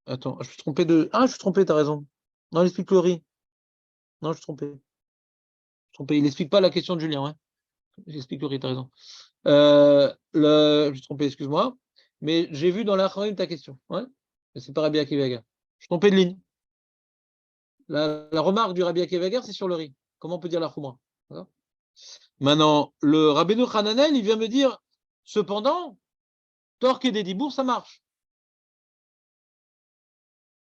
Attends, je suis trompé de. Ah, je suis trompé, t'as raison. Non, il explique le riz. Non, je suis trompé. Je suis trompé. Il n'explique pas la question de Julien. Hein. Il explique le riz, t'as raison. Je suis trompé, excuse-moi. Mais j'ai vu dans l'acronyme ta question. Ouais. Mais c'est pas Rabbi Akiva Eger. Je suis trompé de ligne. La remarque du Rabbi Akiva Eger, c'est sur le riz. Comment on peut dire la Khouma? Maintenant, le Rabbeinu Hananel, il vient me dire, cependant, Torque et des Dibour, ça marche.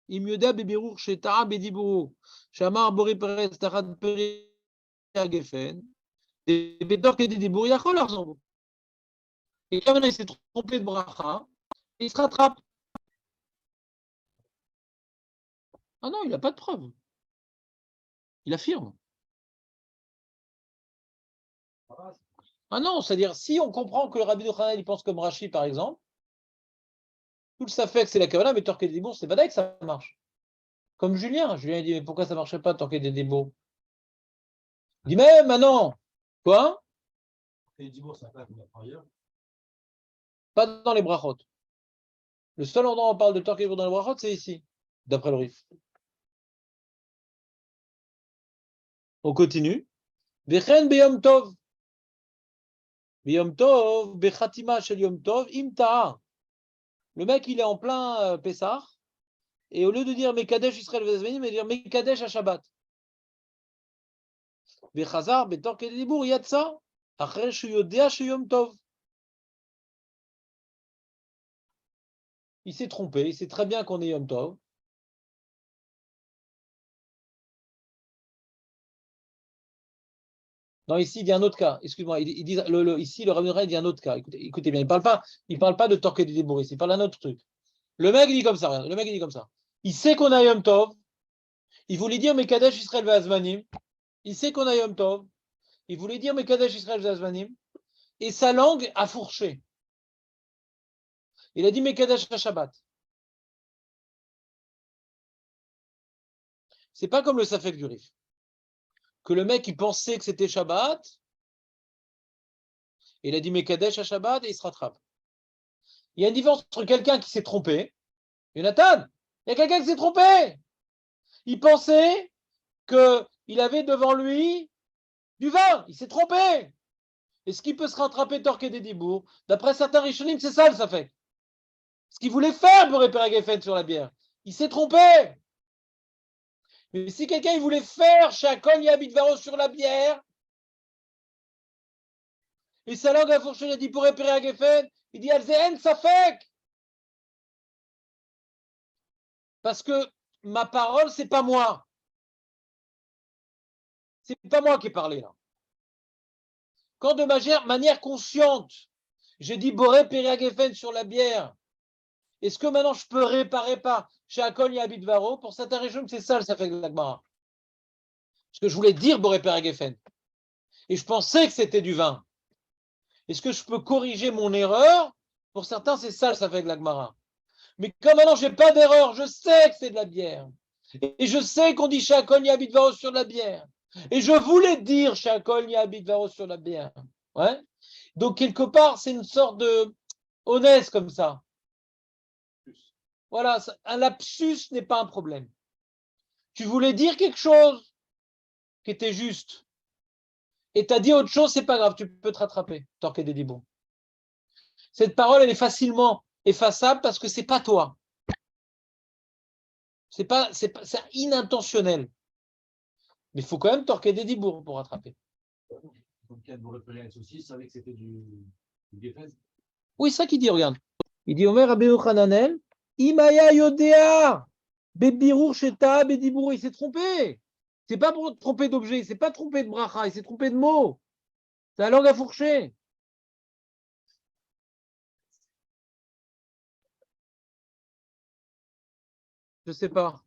Imyoda bebirour chez Tara Bedibour, Shamar Bori Perez, Tarad Peri Gefen, et Torque et des Dibour, il y a quoi leur envoût? Et quand il s'est trompé de bracha, il se rattrape. Ah non, il n'a pas de preuve. Il affirme. Ah non, c'est-à-dire, si on comprend que le Rabbi Yochanan, il pense comme Rashi, par exemple, tout le safek, c'est la Kavala, mais Torquet des Dibour, c'est pas que ça marche. Comme Julien. Julien, il dit, mais pourquoi ça ne marchait pas, Torquet des Dibour? Il dit, mais maintenant, quoi? Et Dibour, ça passe ailleurs. Pas dans les brachot. Le seul endroit où on parle de Torquet dans les brachot, c'est ici, d'après le Rif. On continue. Vechen beyom tov. Beyom tov, bechatima shel yom tov, imta'a. Le mec, il est en plein Pessah, et au lieu de dire Mekadesh Israël Vezmenim, il va dire Mekadesh à Shabbat. Bechazar, betorke dibur, yatsa, achre shuyodea sheyom tov. Il s'est trompé, il sait très bien qu'on est Yom Tov. Non, ici, il y a un autre cas. Excuse-moi, il dit, ici, le Rabbi Yochanan dit un autre cas. Écoutez bien, il ne parle pas de Torque des Dibour ici, il parle d'un autre truc. Le mec, il dit comme ça, regarde, le mec, il dit comme ça. Il sait qu'on a Yom Tov. Il voulait dire Mekadesh Israël Ve'azmanim. Il sait qu'on a Yom Tov. Il voulait dire Mekadesh Israël Ve'azmanim. Et sa langue a fourché. Il a dit Mekadesh Shabbat. C'est pas comme le Safek du Rif. Que le mec, il pensait que c'était Shabbat. Et il a dit Mekadesh à Shabbat et il se rattrape. Il y a une différence entre quelqu'un qui s'est trompé. Jonathan, il y a quelqu'un qui s'est trompé. Il pensait qu'il avait devant lui du vin. Il s'est trompé. Est-ce qu'il peut se rattraper Torqué des Dibour? D'après certains Rishonim, c'est ça le Safek. Ce qu'il voulait faire pour réparer Geffen sur la bière. Il s'est trompé. Mais si quelqu'un il voulait faire Shakol Yabidvaro sur la bière, et sa langue a fourché, il a dit pour réparer Geffen, il dit Alzeen Safek. Parce que ma parole, c'est pas moi. C'est pas moi qui ai parlé là. Quand de manière consciente, j'ai dit Boré Periagefen sur la bière, est-ce que maintenant je peux réparer pas chez Akol Yabidvaro? Pour certains régions, c'est ça le Safek de l'Agmara. Parce que je voulais dire Boré Periagefen. Et je pensais que c'était du vin. Est-ce que je peux corriger mon erreur? Pour certains, c'est ça le Safek de l'Agmara. Mais comme maintenant je n'ai pas d'erreur, je sais que c'est de la bière. Et je sais qu'on dit chez Akol Yabidvaro sur la bière. Et je voulais dire chez Akol Yabidvaro sur la bière. Ouais. Donc, quelque part, c'est une sorte de honnête comme ça. Voilà, un lapsus n'est pas un problème. Tu voulais dire quelque chose qui était juste. et tu as dit autre chose, c'est pas grave, tu peux te rattraper, Torqué des Dibour. Cette parole, elle est facilement effaçable parce que c'est pas toi. C'est inintentionnel. Mais il faut quand même Torqué des Dibour pour rattraper. Donc, vous repérez un souci, vous savez que c'était du Gefez. Oui, c'est ça qu'il dit, regarde. Il dit Omer Rabbeinu Hananel, Imaya Yodea, Bebirur Sheta, Bedibour, il s'est trompé. C'est pas pour tromper d'objet, il s'est pas trompé de bracha, il s'est trompé de mots. C'est la langue à fourcher. Je sais pas.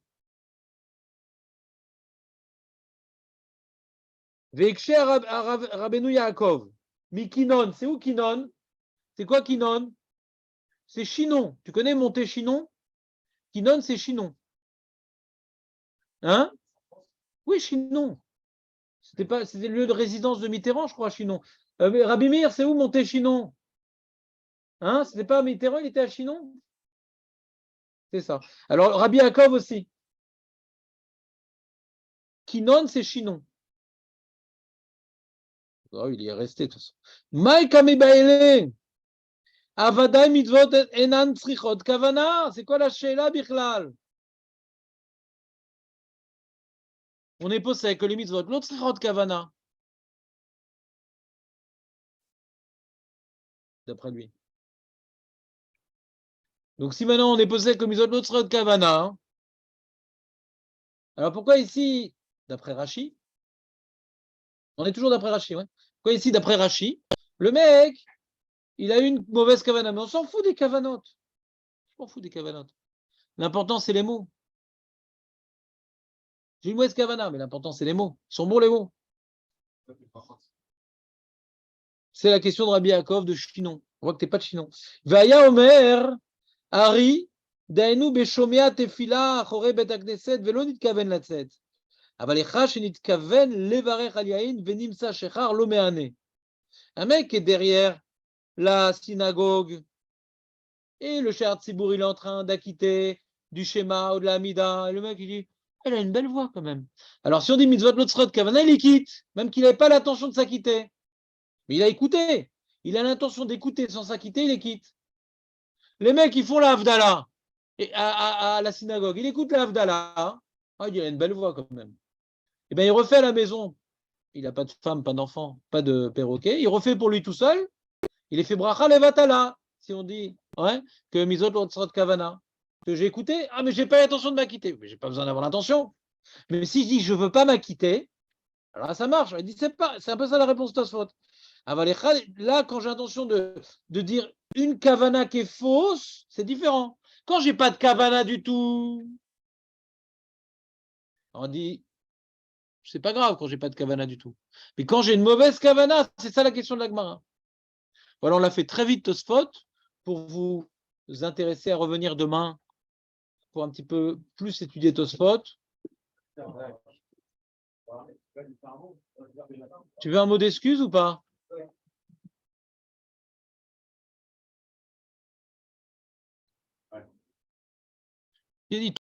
Vekshe Rabbeinu Yaakov. Mikinon, c'est où Kinon? C'est quoi Kinon? C'est Chinon. Tu connais monter Chinon? Kinon, c'est Chinon. Hein? Oui, Chinon. C'était le lieu de résidence de Mitterrand, je crois, Chinon. Rabbi Meir, c'est où monter Chinon? Hein? C'était pas Mitterrand, il était à Chinon? C'est ça. Alors, Rabbi Yaakov aussi. Kinon, c'est Chinon. Oh, il y est resté, de toute façon. Maïka Mebaele. Avadai mitzvot enan tzrichot kavana. C'est quoi la sheila bichlal? On est posé que les mitzvot, l'autre tzrichot kavana. D'après lui. Donc, si maintenant on est posé que les mitzvot, l'autre tzrichot kavana. Hein, alors pourquoi ici, d'après Rashi, on est toujours d'après Rashi, ouais. Pourquoi ici, d'après Rashi, le mec, il a eu une mauvaise kavana, mais on s'en fout des kavanotes. Je m'en fous des kavanotes. L'important, c'est les mots. J'ai une mauvaise kavana, mais l'important, c'est les mots. Ils sont bons, les mots. C'est la question de Rabbi Yaakov de Chinon. On voit que tu n'es pas de Chinon. Vaya Omer, Ari, Daenu Beshomea Tefila, Chore Bet Agneset, Velo Nitkaven Latzet. אבל אחד שנתכוון לברך על יין ונמצא שחר לא מענה. Un mec est derrière la synagogue et le cher Tzibour il est en train d'acquitter du schéma ou de la Hamida et le mec il dit elle a une belle voix quand même. Alors si on dit mitzvot lotzrot kavana il quitte même qu'il n'avait pas l'intention de s'acquitter. Mais il a écouté. Il a l'intention d'écouter sans s'acquitter, il les quitte. Les mecs ils font la Havdalah à la synagogue. Il écoute la Havdalah. Ah, il a une belle voix quand même. Et bien il refait à la maison. Il n'a pas de femme, pas d'enfant, pas de perroquet. Il refait pour lui tout seul. Il est fait bracha levatala. Si on dit ouais, que misot lotzrot kavana, que j'ai écouté, ah mais j'ai pas l'intention de m'acquitter. Mais j'ai pas besoin d'avoir l'intention. Mais si je dis je veux pas m'acquitter, alors là, ça marche. Il dit c'est un peu ça la réponse de Tosfot. Là, quand j'ai l'intention de dire une kavana qui est fausse, c'est différent. Quand j'ai pas de kavana du tout, on dit c'est pas grave quand j'ai pas de kavana du tout. Mais quand j'ai une mauvaise kavana, c'est ça la question de la Gemara. Voilà, on l'a fait très vite Tosfot pour vous intéresser à revenir demain pour un petit peu plus étudier Tosfot. Tu veux un mot d'excuse ou pas? J'ai dit